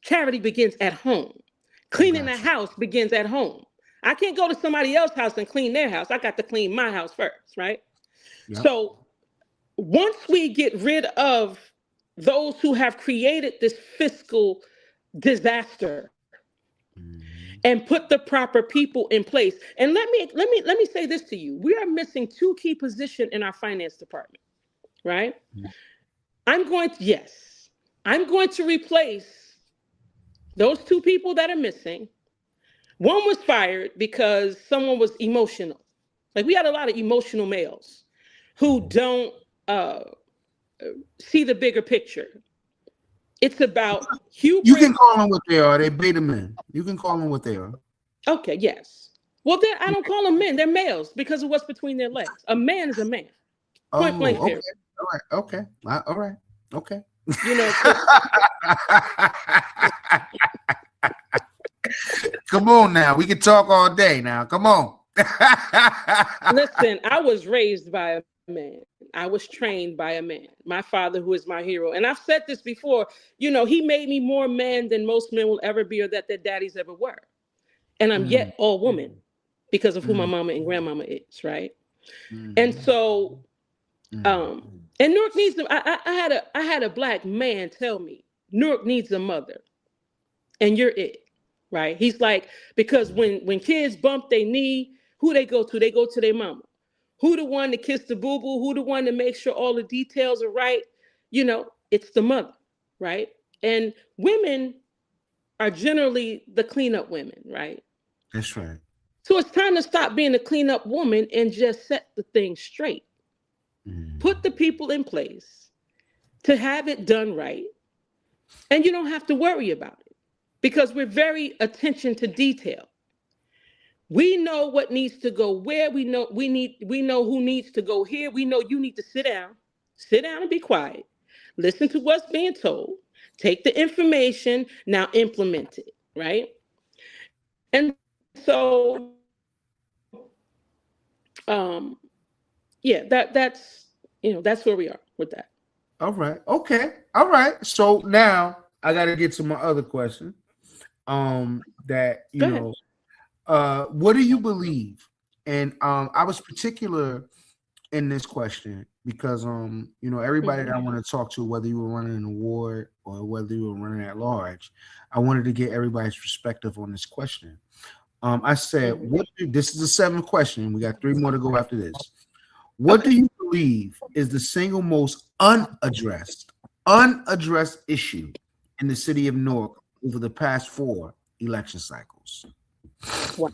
Charity begins at home. Cleaning the house begins at home. I can't go to somebody else's house and clean their house. I got to clean my house first, right? Yep. So once we get rid of those who have created this fiscal disaster and put the proper people in place. And let me say this to you. We are missing two key positions in our finance department, right? I'm going to replace those two people that are missing. One was fired because someone was emotional. Like, we had a lot of emotional males who don't see the bigger picture. It's about hubris. You can call them what they are. They beta men. You can call them what they are. Okay, yes. Well, then I don't call them men. They're males because of what's between their legs. A man is a man. Point blank period. All right. Okay. All right. Okay. You know. Come on now. We can talk all day now. Come on. Listen, I was raised by a man. I was trained by a man. My father, who is my hero. And I've said this before, he made me more man than most men will ever be or that their daddies ever were. And I'm Mm, yet all woman because of who my mm, mama and grandmama is, right? And mhm, so, mm. and Newark needs them. I had a black man tell me, Newark needs a mother, and you're it, right? He's like, because when kids bump their knee, who they go to? They go to their mama. Who the one to kiss the boo boo? Who the one to make sure all the details are right? It's the mother, right? And women are generally the cleanup women, right? That's right. So it's time to stop being a cleanup woman and just set the thing straight. Put the Mm. people in place to have it done right, and you don't have to worry about it because we're very attention to detail. We know what needs to go where. We know who needs to go here. We know you need to sit down and be quiet. Listen to what's being told. Take the information, now implement it, right? And so yeah, that's where we are with that. All right. Okay. All right. So now I got to get to my other question. That Go ahead. what do you believe? And I was particular in this question because everybody that I Mhm. want to talk to, whether you were running an award or whether you were running at large, I wanted to get everybody's perspective on this question. I said, Mhm. this is the seventh question. We got three more to go after this. What Okay. do you believe is the single most unaddressed issue in the city of Newark over the past four election cycles? Wow.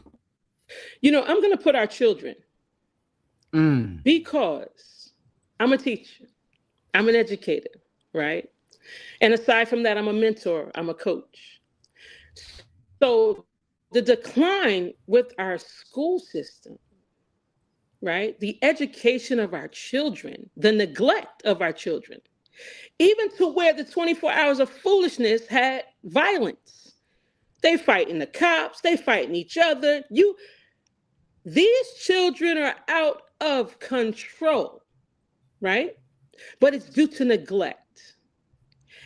I'm going to put our children Mm, because I'm a teacher, I'm an educator, right? And aside from that, I'm a mentor, I'm a coach. So the decline with our school system, right? The education of our children, the neglect of our children, even to where the 24 hours of foolishness had violence. They fighting the cops, they fighting each other. These children are out of control, right? But it's due to neglect.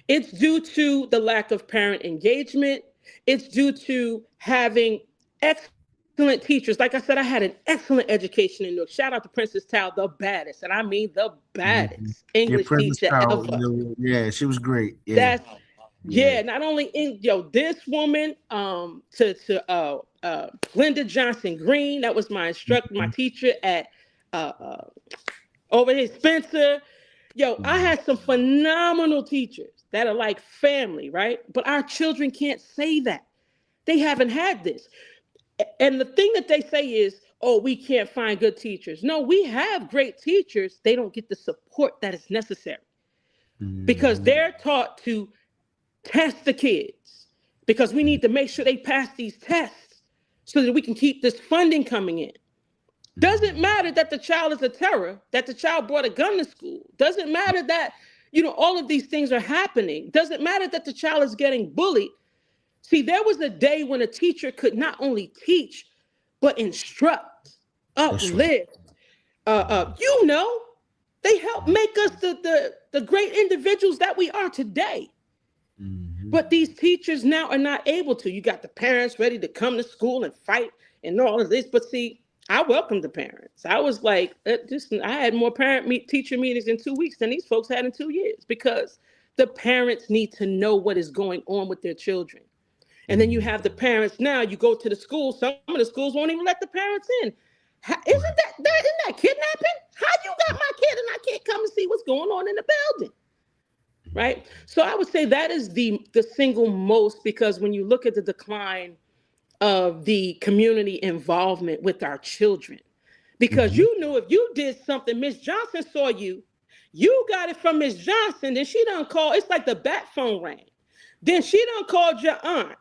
It's due to the lack of parent engagement. It's due to having excellent teachers. Like I said, I had an excellent education in Newark. Shout out to Princess Tao, the baddest, and I mean the baddest mhm. English Your teacher Princess Power, ever. yeah, she was great. Yeah, That's yeah. yeah. Not only in this woman, to Linda Johnson Green. That was my Mhm, teacher at over here, Spencer. I mhm. had some phenomenal teachers that are like family, right? But our children can't say that. They haven't had this. And the thing that they say is, oh, we can't find good teachers. No, we have great teachers. They don't get the support that is necessary because Mhm. they're taught to test the kids because we need to make sure they pass these tests so that we can keep this funding coming in. Doesn't Mhm. matter that the child is a terror, that the child brought a gun to school. Doesn't matter that, all of these things are happening. Doesn't matter that the child is getting bullied. See, there was a day when a teacher could not only teach, but instruct, That's right. uplift. They help make us the great individuals that we are today. Mhm. But these teachers now are not able to. You got the parents ready to come to school and fight and all of this. But see, I welcome the parents. I was like, I had more teacher meetings in 2 weeks than these folks had in 2 years because the parents need to know what is going on with their children. And then you Mhm. have the parents now, you go to the school, some of the schools won't even let the parents in. Isn't Right. that kidnapping? How you got my kid and I can't come and see what's going on in the building? Right? So I would say that is the single most, because when you look at the decline of the community involvement with our children, because Mhm. you knew if you did something, Miss Johnson saw you got it from Miss Johnson, then she done call. It's like the bat phone rang. Then she done called your aunt.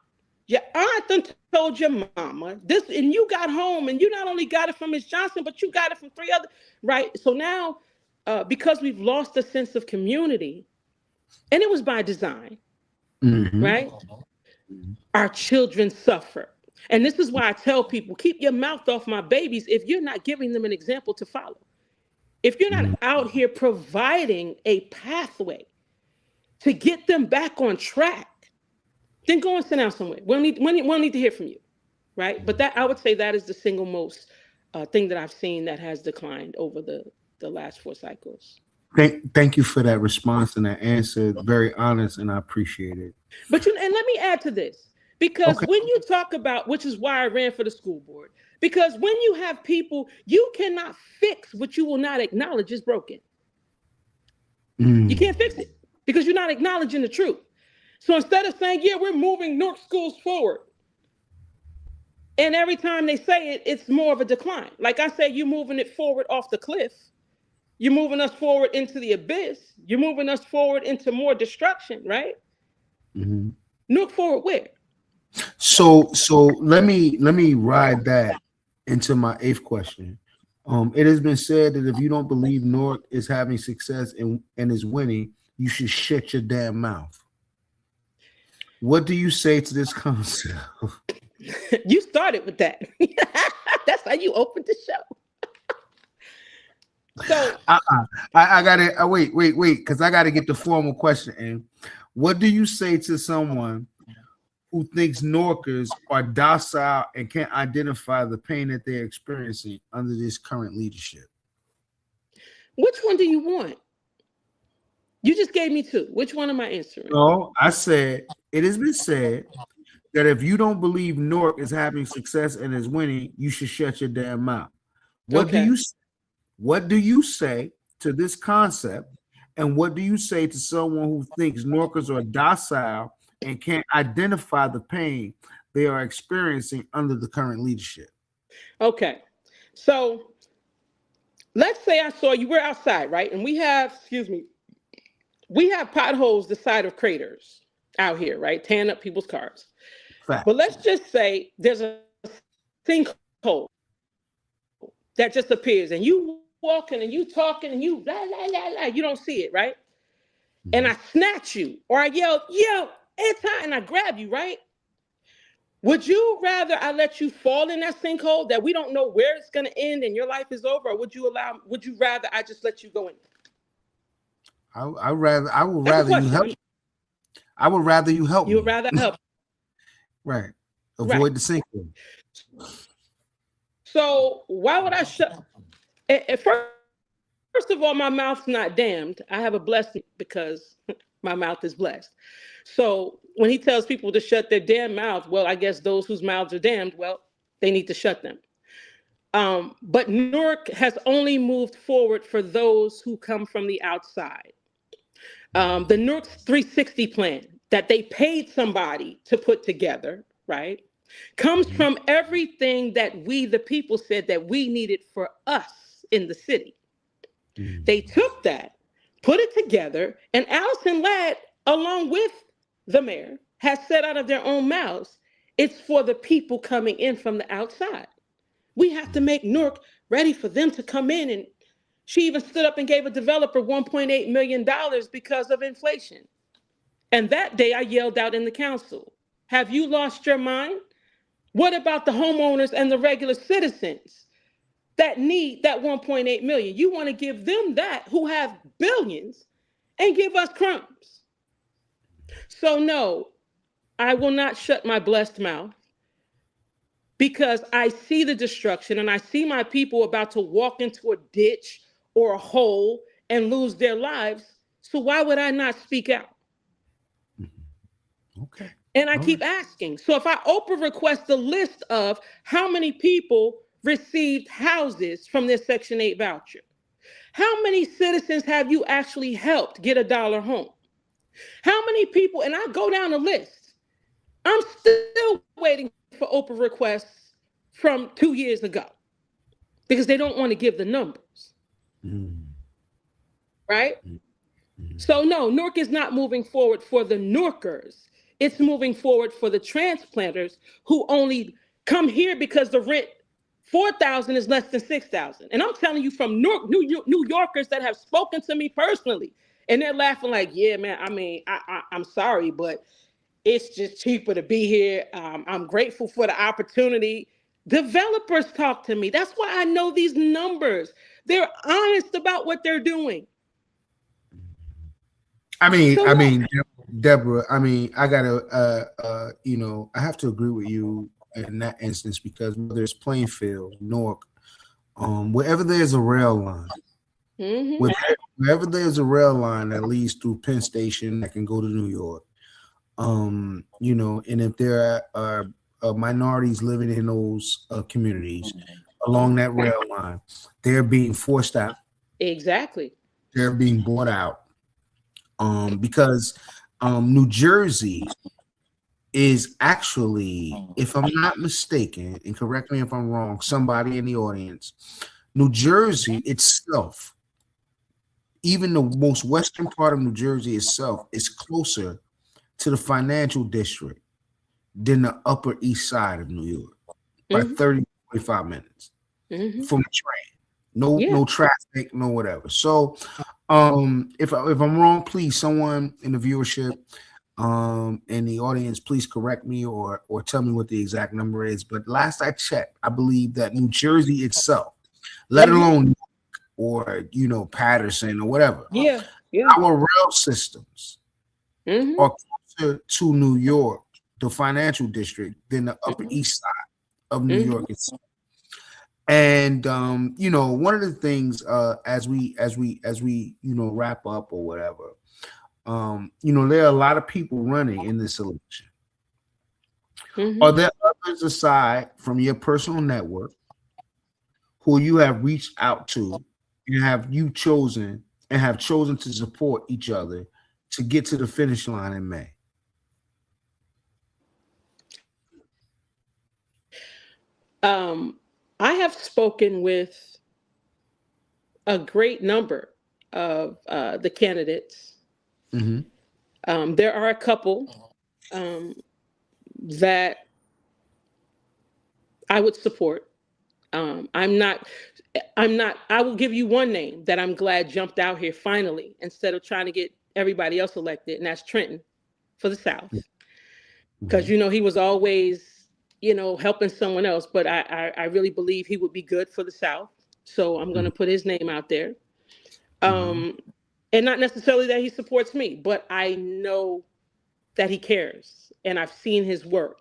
Your aunt done told your mama this, and you got home, and you not only got it from Miss Johnson, but you got it from three other. Right. So now, because we've lost a sense of community, and it was by design, Mhm. right? Our children suffer. And this is why I tell people, keep your mouth off my babies if you're not giving them an example to follow. If you're not out here providing a pathway to get them back on track, then go and sit down somewhere. We don't need to hear from you, right? But that, I would say, that is the single most thing that I've seen that has declined over the last 4 cycles. Thank you for that response and that answer. Very honest, and I appreciate it. But and let me add to this, because when you talk about, which is why I ran for the school board, because when you have people, you cannot fix what you will not acknowledge is broken. You can't fix it because you're not acknowledging the truth. So instead of saying, yeah, we're moving Newark schools forward, and every time they say it, it's more of a decline. Like I said, you're moving it forward off the cliff. You're moving us forward into the abyss. You're moving us forward into more destruction, right? Look forward where? So let me ride that into my 8th question. It has been said that if you don't believe Newark is having success and is winning, you should shut your damn mouth. What do you say to this concept? You started with that. That's how you opened the show. So I gotta wait, because I gotta get the formal question in. What do you say to someone who thinks Newarkers are docile and can't identify the pain that they're experiencing under this current leadership? Which one do you want? You just gave me 2. Which one am I answering? No, I said it has been said that if you don't believe Newark is having success and is winning, you should shut your damn mouth. What do you say to this concept? And what do you say to someone who thinks Newarkers are docile and can't identify the pain they are experiencing under the current leadership? Okay. So let's say I saw you, we're outside, right? And we have potholes the side of craters out here, right? Tearing up people's cars. Fact. But let's just say there's a sinkhole that just appears, and you walking and you talking and you blah, blah, blah, blah, you don't see it, right? And I snatch you, or I yell, yo, anti, and I grab you, right? Would you rather I let you fall in that sinkhole that we don't know where it's going to end and your life is over, or would you rather I just let you go in? I would rather you help. I would rather you help. You would rather help. Right. Avoid the sinkhole. So why would I shut? First of all, my mouth's not damned. I have a blessing because my mouth is blessed. So when he tells people to shut their damn mouth, well, I guess those whose mouths are damned, well, they need to shut them. But Newark has only moved forward for those who come from the outside. The Newark 360 plan that they paid somebody to put together, right, comes from everything that we, the people, said that we needed for us in the city. They took that, put it together, and Allison Ladd, along with the mayor, has said out of their own mouths, it's for the people coming in from the outside. We have to make Newark ready for them to come in. And she even stood up and gave a developer $1.8 million because of inflation. And that day I yelled out in the council, have you lost your mind? What about the homeowners and the regular citizens that need that 1.8 million? You want to give them that, who have billions, and give us crumbs. So no, I will not shut my blessed mouth, because I see the destruction and I see my people about to walk into a ditch or a hole and lose their lives. So why would I not speak out? Okay. And I keep asking. So if I Oprah request a list of how many people received houses from their Section 8 voucher, how many citizens have you actually helped get a dollar home? How many people, and I go down the list, I'm still waiting for Oprah requests from 2 years ago because they don't want to give the numbers. Right? So no, Newark is not moving forward for the Newarkers. It's moving forward for the transplanters who only come here because the rent, $4,000 is less than $6,000. And I'm telling you from New Yorkers that have spoken to me personally, and they're laughing like, yeah, man, I mean, I'm sorry, but It's just cheaper to be here. I'm grateful for the opportunity. Developers talk to me. That's why I know these numbers. They're honest about what they're doing. So I what? mean, Deborah. I mean, I gotta, I have to agree with you in that instance because whether it's Plainfield, Newark, wherever there's a rail line, Mm-hmm. wherever there's a rail line that leads through Penn Station that can go to New York, and if there are minorities living in those communities along that rail line, they're being forced out. Exactly. They're being bought out because New Jersey is actually, if I'm not mistaken, and correct me if I'm wrong, somebody in the audience, New Jersey itself, even the most western part of New Jersey itself, is closer to the financial district than the Upper East Side of New York by Mm-hmm. 30, 45 minutes Mm-hmm. from the train. No, Yeah. no traffic, no whatever. So if I'm wrong, please, someone in the viewership, in the audience, please correct me or tell me what the exact number is. But last I checked, I believe that New Jersey itself, let Mm-hmm. alone or Patterson or whatever, Yeah. Yeah. our rail systems Mm-hmm. are closer to New York, the financial district, than the Upper Mm-hmm. East Side of New Mm-hmm. York itself. And one of the things as we wrap up or whatever, there are a lot of people running in this election. Mm-hmm. Are there others aside from your personal network who you have reached out to and have chosen to support each other to get to the finish line in May? I have spoken with a great number of the candidates. Mm-hmm. There are a couple um, that I would support. I'm not. I'm not. I will give you one name that I'm glad jumped out here finally instead of trying to get everybody else elected, and that's Trenton for the South. Because Mm-hmm. he was always helping someone else, but I really believe he would be good for the South. So I'm going to put his name out there. Mm-hmm. Um, and not necessarily that he supports me, but I know that he cares, and I've seen his work,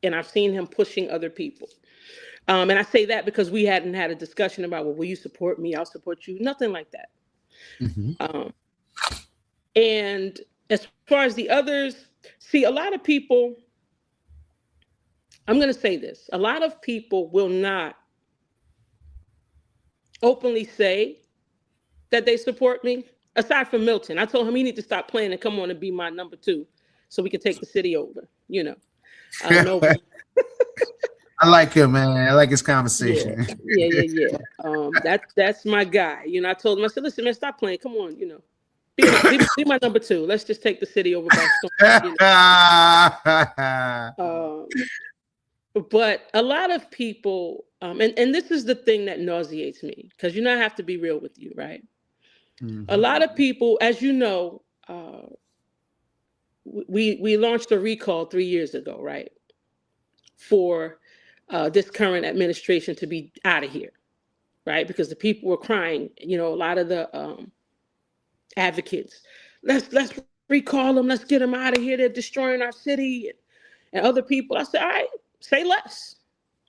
and I've seen him pushing other people. And I say that because we hadn't had a discussion about, well, will you support me? I'll support you. Nothing like that. Mm-hmm. Um, and as far as the others, see, a lot of people, I'm going to say this, a lot of people will not openly say that they support me, aside from Milton. I told him he need to stop playing and come on and be my number two so we can take the city over, No, I like him, man. I like his yeah, conversation. yeah. That's my guy. I told him, I said, listen, man, stop playing. Come on, be my number two. Let's just take the city over by storm. But a lot of people, and this is the thing that nauseates me, because I have to be real with you, right? Mm-hmm. A lot of people, as you know, we launched a recall 3 years ago, right? For this current administration to be out of here, right? Because the people were crying. A lot of the advocates, let's recall them, let's get them out of here. They're destroying our city, and other people. I said, all right, say less.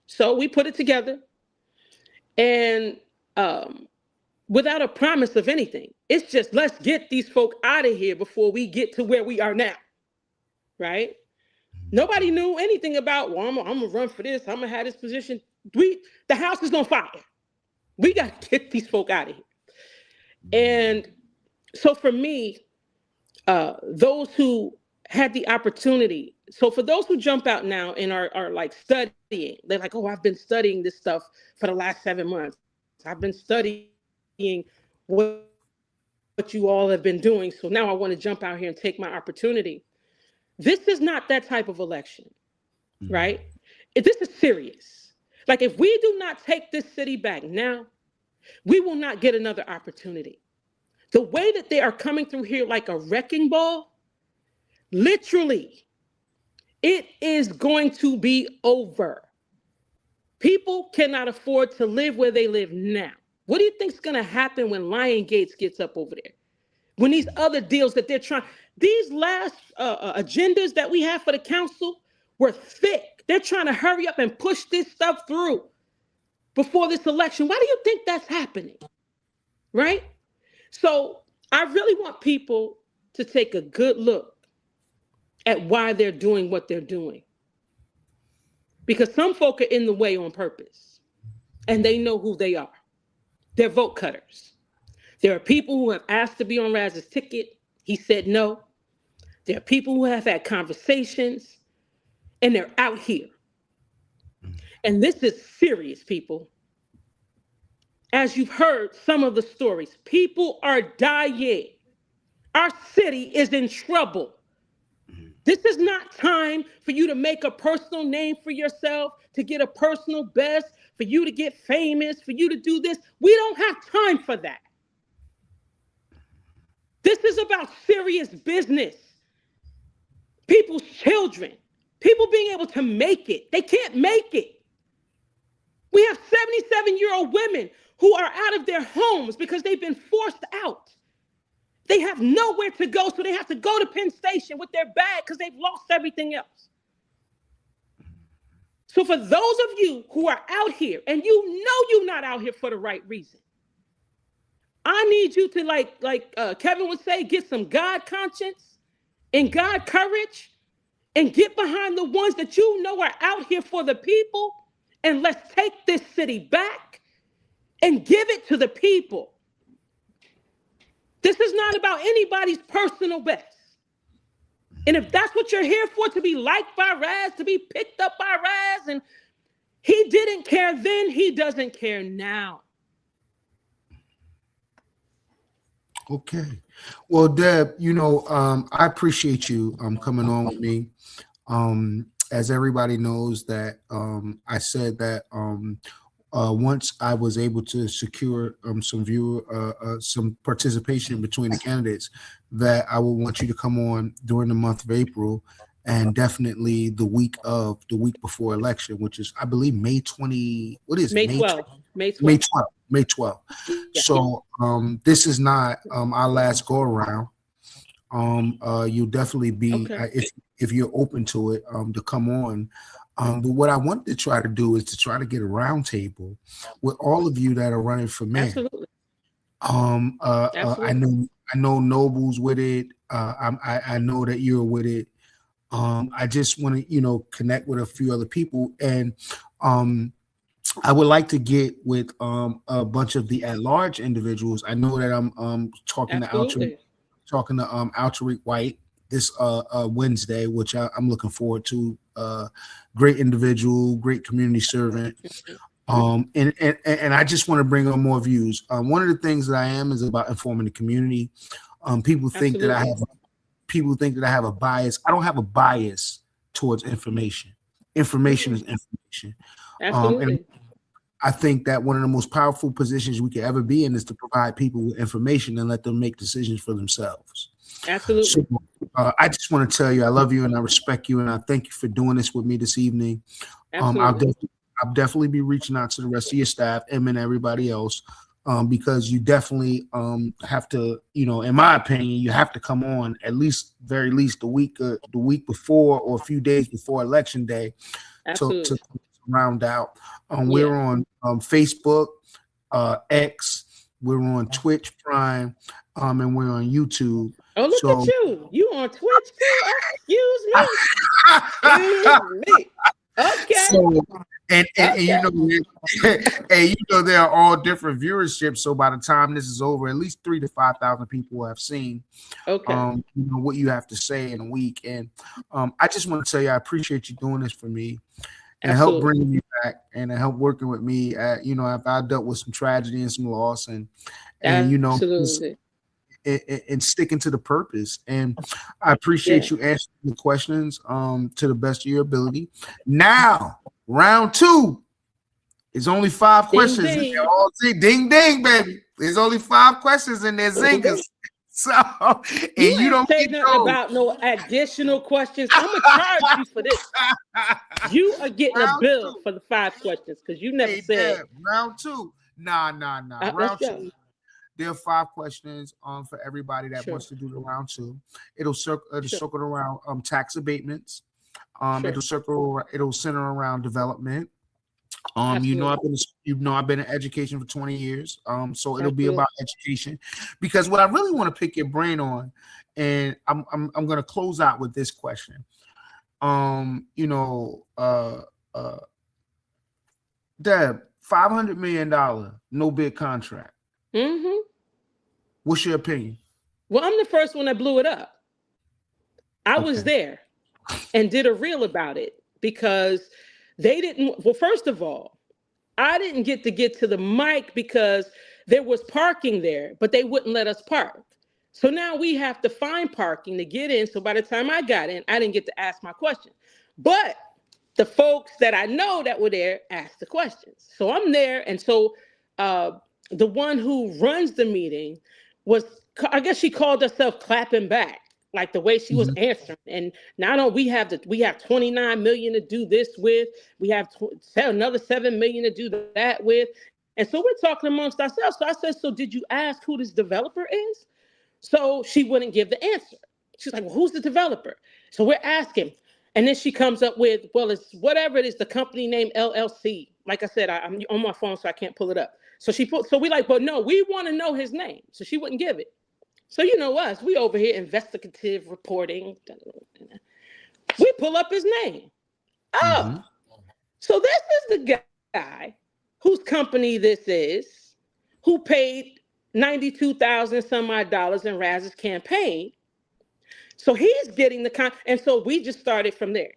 So we put it together, and without a promise of anything, it's just let's get these folk out of here before we get to where we are now, right? Nobody knew anything about, well, I'm gonna run for this, I'm gonna have this position. The house is on fire. We got to get these folk out of here. And so for me, those who had the opportunity, so for those who jump out now and are like studying, they're like, oh, I've been studying this stuff for the last 7 months. I've been studying what you all have been doing. So now I want to jump out here and take my opportunity. This is not that type of election, right? This is serious. Like, if we do not take this city back now, we will not get another opportunity. The way that they are coming through here like a wrecking ball, literally, It is going to be over. People cannot afford to live where they live now. What do you think is going to happen when Lion Gates gets up over there? When these other deals that they're trying, these last agendas that we have for the council were thick. They're trying to hurry up and push this stuff through before this election. Why do you think that's happening? Right? So I really want people to take a good look at why they're doing what they're doing. Because some folk are in the way on purpose, and they know who they are. They're vote cutters. There are people who have asked to be on Raz's ticket. He said no. There are people who have had conversations, and they're out here. And this is serious, people. As you've heard some of the stories, people are dying. Our city is in trouble. This is not time for you to make a personal name for yourself, to get a personal best, for you to get famous, for you to do this. We don't have time for that. This is about serious business. People's children, people being able to make it. They can't make it. We have 77-year-old women who are out of their homes because they've been forced out. They have nowhere to go, so they have to go to Penn Station with their bag because they've lost everything else. So for those of you who are out here, and you know you're not out here for the right reason, I need you to, like Kevin would say, get some God conscience and God courage and get behind the ones that you know are out here for the people, and let's take this city back and give it to the people. This is not about anybody's personal best. And if that's what you're here for, to be liked by Raz, to be picked up by Raz, and he didn't care then, he doesn't care now. Okay. Well, Deb, I appreciate you coming on with me. As everybody knows that I said that once I was able to secure some participation between the candidates, that I would want you to come on during the month of April, and definitely the week before election, which is, I believe, May 20. What is it? May 12th. May 12th. Yeah. So this is not our last go around. You'll definitely be, if you're open to it, to come on. But what I want to try to do is to try to get a roundtable with all of you that are running for mayor. Absolutely. Absolutely. I know Noble's with it. I know that you're with it. I just want to, connect with a few other people, and I would like to get with a bunch of the at-large individuals. I know that I'm talking Absolutely. to Altariq White this Wednesday, which I'm looking forward to. Great individual, great community servant. And I just want to bring on more views. One of the things that I am is about informing the community. People think that I have a bias. I don't have a bias towards information. Information is information. Absolutely. And I think that one of the most powerful positions we could ever be in is to provide people with information and let them make decisions for themselves. Absolutely. So, I just want to tell you I love you and I respect you, and I thank you for doing this with me this evening. I'll definitely be reaching out to the rest of your staff, and everybody else, because you definitely have to, in my opinion, you have to come on very least the week before, or a few days before election day, to round out. We're on Facebook, X, we're on Twitch Prime, and we're on YouTube. Oh, look at you! You on Twitch too? Excuse me. Okay. So, and there are all different viewerships. So by the time this is over, at least 3,000 to 5,000 people have seen what you have to say in a week. And I just want to tell you, I appreciate you doing this for me and help bringing me back and help working with me. If I dealt with some tragedy and some loss, and absolutely. And sticking to the purpose. And I appreciate you answering the questions to the best of your ability. Now, round 2 is only 5 questions. Ding, and they're all ding, ding, baby. There's only 5 questions and they're zingers. So, and You you ain't don't say get nothing those. about no additional questions. I'm gonna charge you for this. You are getting a Round bill two. for the 5 questions because you never Hey, said. Deb, round two. Nah. Let's Round go. two. There are 5 questions for everybody that Sure, wants to do the round two. It'll sure, circle around tax abatements. sure. It'll center around development. Absolutely, I've been in education for 20 years. So it'll be absolutely. about education, because what I really want to pick your brain on, and I'm gonna close out with this question. Um, you know, uh uh Deb, $500 million no bid contract. Mm-hmm. What's your opinion? Well, I'm the first one that blew it up. I was Okay. there and did a reel about it because they didn't. Well, first of all, I didn't get to the mic because there was parking there, but they wouldn't let us park. So now we have to find parking to get in. So by the time I got in, I didn't get to ask my question. But the folks that I know that were there asked the questions. So I'm there. And so uh, the one who runs the meeting was, I guess she called herself clapping back, like the way she was Mhm. answering. And now we have 29 million to do this with. We have another 7 million to do that with. And so we're talking amongst ourselves. So I said, so did you ask who this developer is? So she wouldn't give the answer. She's like, well, who's the developer? So we're asking. And then she comes up with, well, it's whatever it is, the company name LLC. Like I said, I'm on my phone, so I can't pull it up. So we like, but no, we want to know his name. So she wouldn't give it. So you know us, we over here investigative reporting. We pull up his name. Oh, Mhm. so this is the guy whose company this is, who paid 92,000 some odd dollars in Raz's campaign. So he's getting and so we just started from there.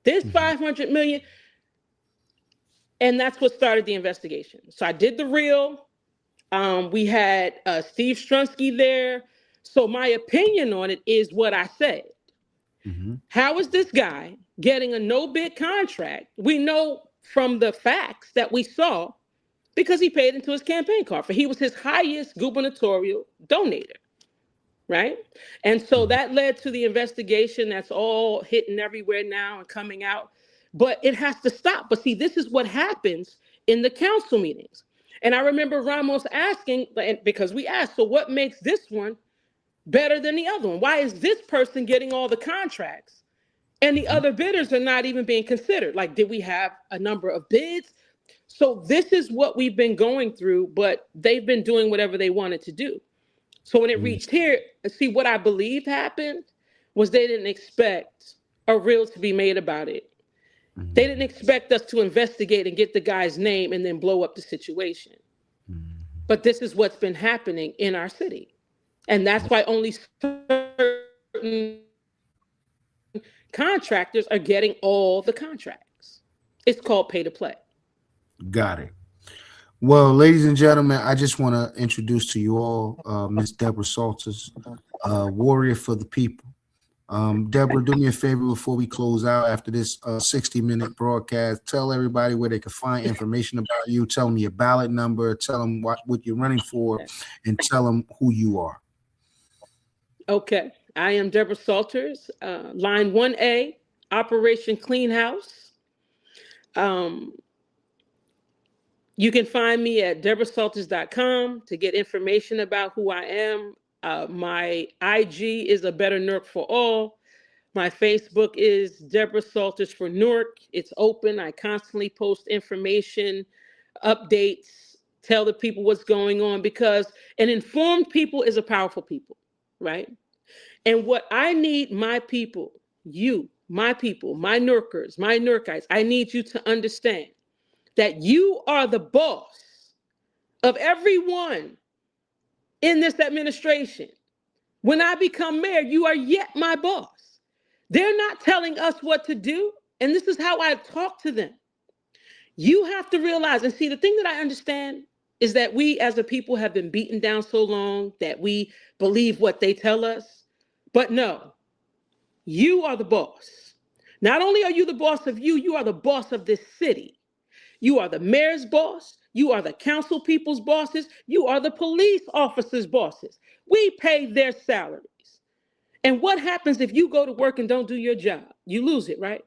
This Mhm. 500 million, and that's what started the investigation. So I did the reel. We had Steve Strunsky there. So my opinion on it is what I said. Mhm. How is this guy getting a no bid contract? We know from the facts that we saw because he paid into his campaign card. He was his highest gubernatorial donator, right? And so Mhm. that led to the investigation that's all hitting everywhere now and coming out. But it has to stop. But see, this is what happens in the council meetings. And I remember Ramos asking, because we asked, so what makes this one better than the other one? Why is this person getting all the contracts and the Mhm. other bidders are not even being considered? Like, did we have a number of bids? So this is what we've been going through, but they've been doing whatever they wanted to do. So when it Mhm. reached here, see what I believed happened was they didn't expect a reel to be made about it. They didn't Mhm. expect us to investigate and get the guy's name and then blow up the situation. Mhm. But this is what's been happening in our city. And that's why only certain contractors are getting all the contracts. It's called pay to play. Got it. Well, ladies and gentlemen, I just want to introduce to you all Miss Debra Salters, warrior for the people. Deborah, do me a favor before we close out after this 60-minute broadcast. Tell everybody where they can find information about you. Tell them your ballot number. Tell them what you're running for, and tell them who you are. Okay. I am Debra Salters, line 1A, Operation Clean House. Um, you can find me at debrasalters.com to get information about who I am. My IG is A Better Newark for All. My Facebook is Debra Salters for Newark. It's open. I constantly post information, updates, tell the people what's going on because an informed people is a powerful people, right? And what I need my people, you, my people, my Newarkers, my Newarkites, I need you to understand that you are the boss of everyone in this administration. When I become mayor, you are yet my boss. They're not telling us what to do. And this is how I talk to them. You have to realize and see the thing that I understand is that we as a people have been beaten down so long that we believe what they tell us. But no, you are the boss. Not only are you the boss of you, you are the boss of this city. You are the mayor's boss. You are the council people's bosses. You are the police officers' bosses. We pay their salaries. And what happens if you go to work and don't do your job? You lose it, right?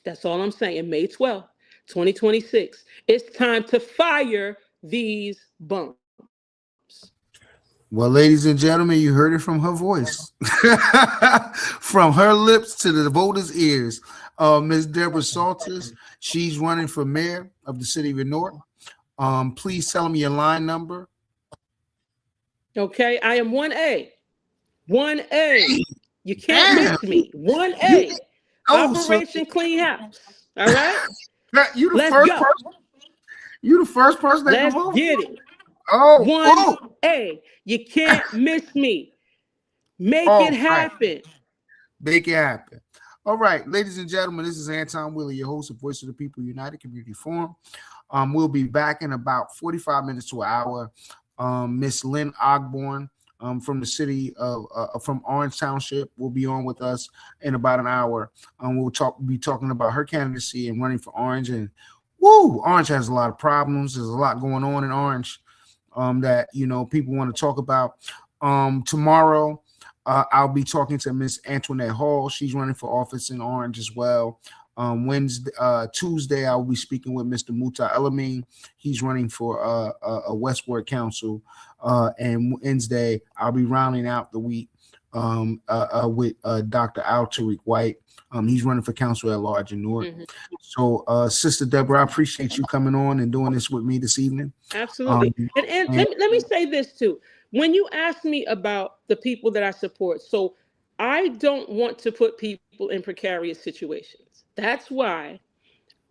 That's all I'm saying. May 12th, 2026. It's time to fire these bums. Well, ladies and gentlemen, you heard it from her voice, from her lips to the voters' ears. Ms. Debra Salters, she's running for mayor of the city of Newark. Please tell them your line number. Okay, I am 1A. 1A. You can't miss me. 1A. Operation Clean House. All right? You the Let's first go. person. You the first person that Let's can vote. get it. Oh, 1A. You can't miss me. Make it happen. Right. Make it happen. All right, ladies and gentlemen, this is Anton Willie, your host of Voice of the People United Community Forum. We'll be back in about 45 minutes to an hour. Miss Lynn Ogborn from the city of from Orange Township will be on with us in about an hour. We'll be talking about her candidacy and running for Orange. And Orange has a lot of problems. There's a lot going on in Orange that people want to talk about. Tomorrow, I'll be talking to Miss Antoinette Hall. She's running for office in Orange as well. Tuesday, I'll be speaking with Mr. Muta Elamine. He's running for a Westward Council. And Wednesday, I'll be rounding out the week with Dr. Al Tariq White. He's running for council at large in Newark. Mm-hmm. So, Sister Debra, I appreciate you coming on and doing this with me this evening. Absolutely. And let me say this too. When you ask me about the people that I support, so I don't want to put people in precarious situations. That's why,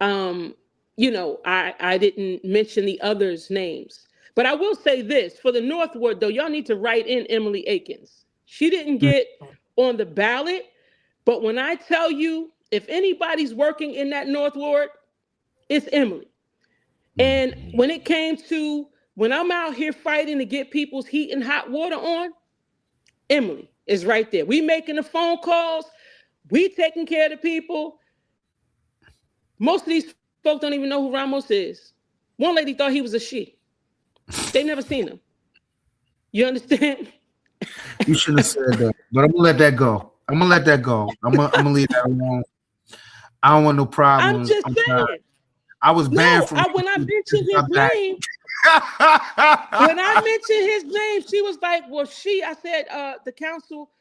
I didn't mention the others' names. But I will say this, for the North Ward, though, y'all need to write in Emily Akins. She didn't get on the ballot, but when I tell you, if anybody's working in that North Ward, it's Emily. And when it came to, when I'm out here fighting to get people's heat and hot water on, Emily is right there. We making the phone calls. We taking care of the people. Most of these folks don't even know who Ramos is. One lady thought he was a she. They never seen him. You understand? You shouldn't have said that, but I'm gonna let that go. I'm gonna gonna leave that alone. I don't want no problems. I'm just saying. I was banned from. When I mentioned his name, she was like, "Well, she." I said, "The council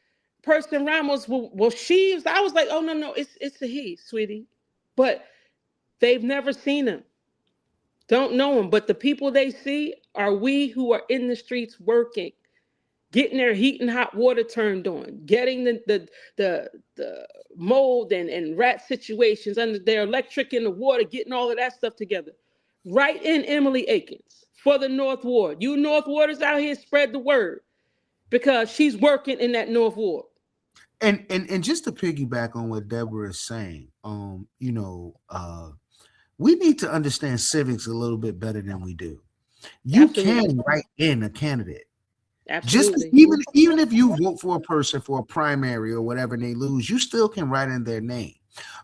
person Ramos." Well, she. I was like, "Oh no, it's a he, sweetie," but they've never seen him. Don't know him, but the people they see are we who are in the streets working, getting their heat and hot water turned on, getting the mold and rat situations under their electric and the water, getting all of that stuff together. Write in Emily Akins for the North Ward. You North Warders out here, spread the word because she's working in that North Ward. And just to piggyback on what Debra is saying, we need to understand civics a little bit better than we do. You can write in a candidate. Absolutely. Just even if you vote for a person for a primary or whatever and they lose, you still can write in their name.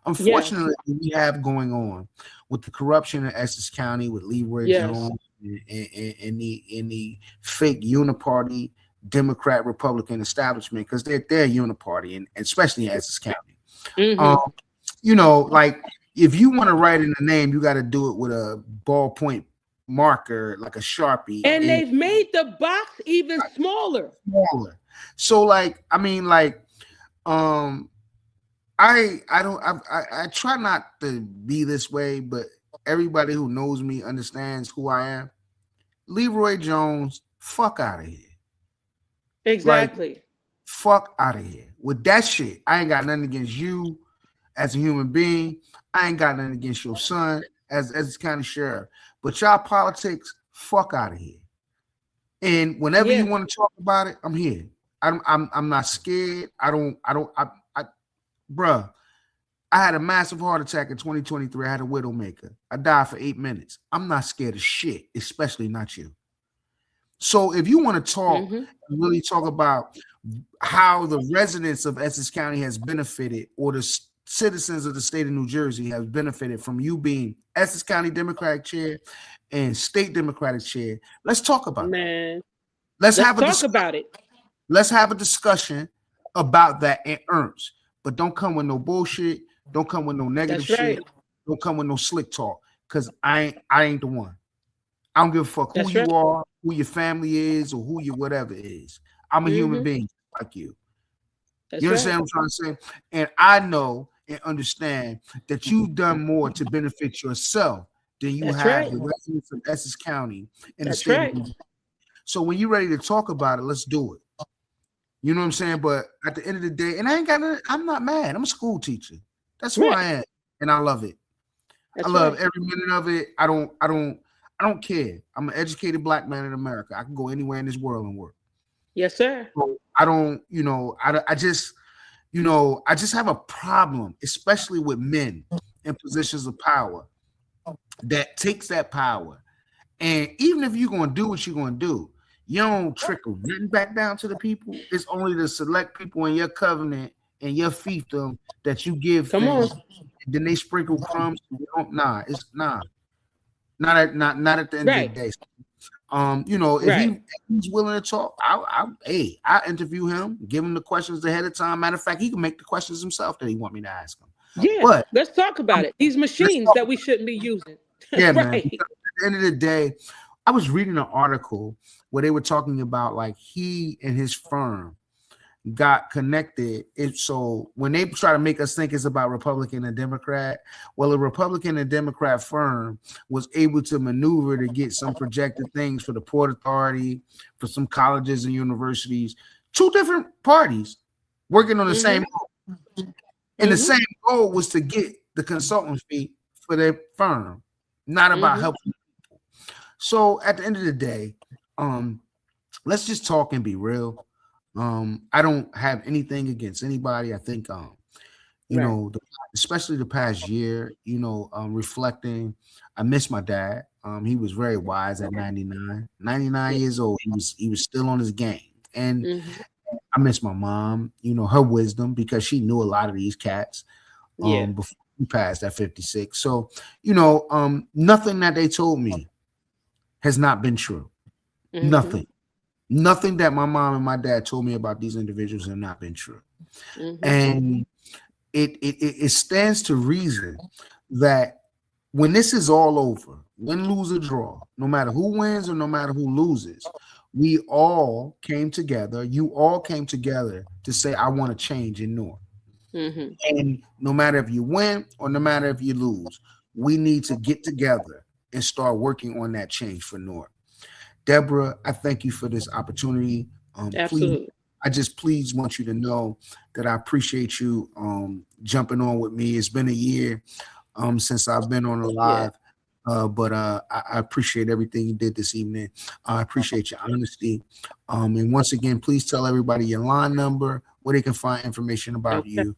Unfortunately, we have going on with the corruption in Essex County with Leroy Jones and the fake uniparty Democrat Republican establishment, because they're uniparty and especially in Essex County. Like if you want to write in the name, you got to do it with a ballpoint marker, like a Sharpie. And they've made the box even smaller. So I try not to be this way, but everybody who knows me understands who I am. Leroy Jones, fuck out of here. Exactly. Fuck out of here with that shit. I ain't got nothing against you as a human being. I ain't got nothing against your son as county sheriff. But y'all politics, fuck out of here. And whenever you want to talk about it, I'm here. I'm not scared. Bruh, I had a massive heart attack in 2023. I had a widowmaker. I died for 8 minutes. I'm not scared of shit, especially not you. So if you want to talk, really talk about how the residents of Essex County has benefited or the citizens of the state of New Jersey have benefited from you being Essex County Democratic Chair and State Democratic Chair. Let's talk about that. Man, Let's let's talk about it. Let's have a discussion about that in earnest. But don't come with no bullshit. Don't come with no negative shit. Don't come with no slick talk. Because I ain't the one. I don't give a fuck who you are, who your family is, or who your whatever is. I'm a human being like you. You understand what I'm trying to say? And I know and understand that you've done more to benefit yourself than you have the residents of Essex County and the state. So when you're ready to talk about it, let's do it. You know what I'm saying? But at the end of the day, and I'm not mad. I'm a school teacher. That's who I am, and I love it. I love every minute of it. I don't care. I'm an educated black man in America. I can go anywhere in this world and work. Yes, sir. So I don't, I just have a problem, especially with men in positions of power that takes that power. And even if you're going to do what you're going to do, you don't trickle nothing back down to the people. It's only the select people in your covenant and your fiefdom that you give things. And then they sprinkle crumbs. It's not at the end of the day. If he's willing to talk, I interview him, give him the questions ahead of time. Matter of fact, he can make the questions himself that he want me to ask him. Yeah, but let's talk about it. These machines that we shouldn't be using. Yeah, man. At the end of the day, I was reading an article where they were talking about like he and his firm got connected. So when they try to make us think it's about Republican and Democrat, well, a Republican and Democrat firm was able to maneuver to get some projected things for the Port Authority, for some colleges and universities, two different parties working on the same goal. And the same goal was to get the consultant fee for their firm, not about helping people. So at the end of the day, let's just talk and be real. I don't have anything against anybody. I think, especially the past year, reflecting, I miss my dad. He was very wise at 99 years old. He was still on his game. And I miss my mom, her wisdom, because she knew a lot of these cats before he passed at 56. So, nothing that they told me has not been true. Nothing that my mom and my dad told me about these individuals have not been true. And it stands to reason that when this is all over, win, lose, or draw, no matter who wins or no matter who loses, we all came together. You all came together to say, I want to change in Newark. And no matter if you win or no matter if you lose, we need to get together and start working on that change for Newark. Debra, I thank you for this opportunity. Absolutely. Please want you to know that I appreciate you jumping on with me. It's been a year since I've been on a live, but I appreciate everything you did this evening. I appreciate your honesty. And once again, please tell everybody your line number, where they can find information about you,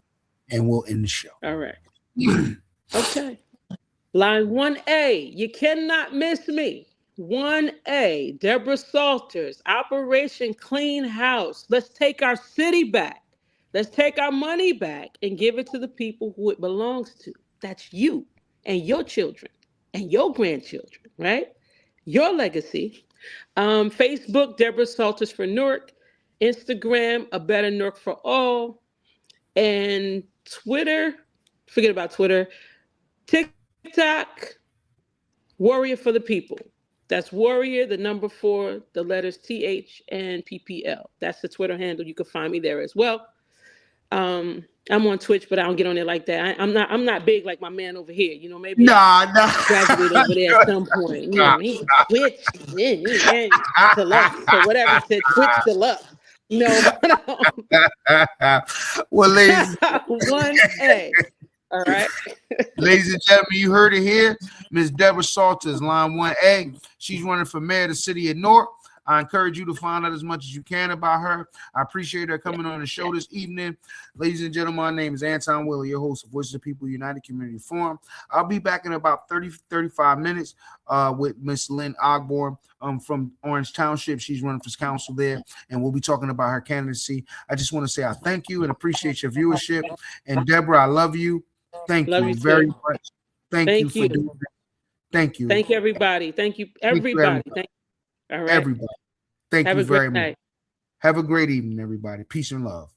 and we'll end the show. All right. Okay. Line 1A, you cannot miss me. 1A, Debra Salters, Operation Clean House. Let's take our city back. Let's take our money back and give it to the people who it belongs to. That's you and your children and your grandchildren, right? Your legacy. Facebook, Debra Salters for Newark. Instagram, A Better Newark for All. And Twitter, forget about Twitter. TikTok, Warrior for the People. That's Warrior, the number 4, the letters TH and PPL. That's the Twitter handle. You can find me there as well. I'm on Twitch, but I don't get on there like that. I'm not big like my man over here. Maybe graduate over there at some point. He Twitch Deluxe or whatever it said, Twitch Deluxe. Well, ladies, 1A. All right. Ladies and gentlemen, you heard it here. Ms. Debra Salters, line 1A. She's running for mayor of the city of Newark. I encourage you to find out as much as you can about her. I appreciate her coming on the show this evening. Ladies and gentlemen, my name is Anton Willie, your host of Voices of the People United Community Forum. I'll be back in about 35 minutes with Miss Lynn Ogborn from Orange Township. She's running for council there, and we'll be talking about her candidacy. I just want to say I thank you and appreciate your viewership. And Deborah, I love you. Thank you very much. Thank you for doing that. Thank you. Thank you, everybody. Thank you, everybody. Thank you. All right. Everybody. Thank you very much. Night. Have a great evening, everybody. Peace and love.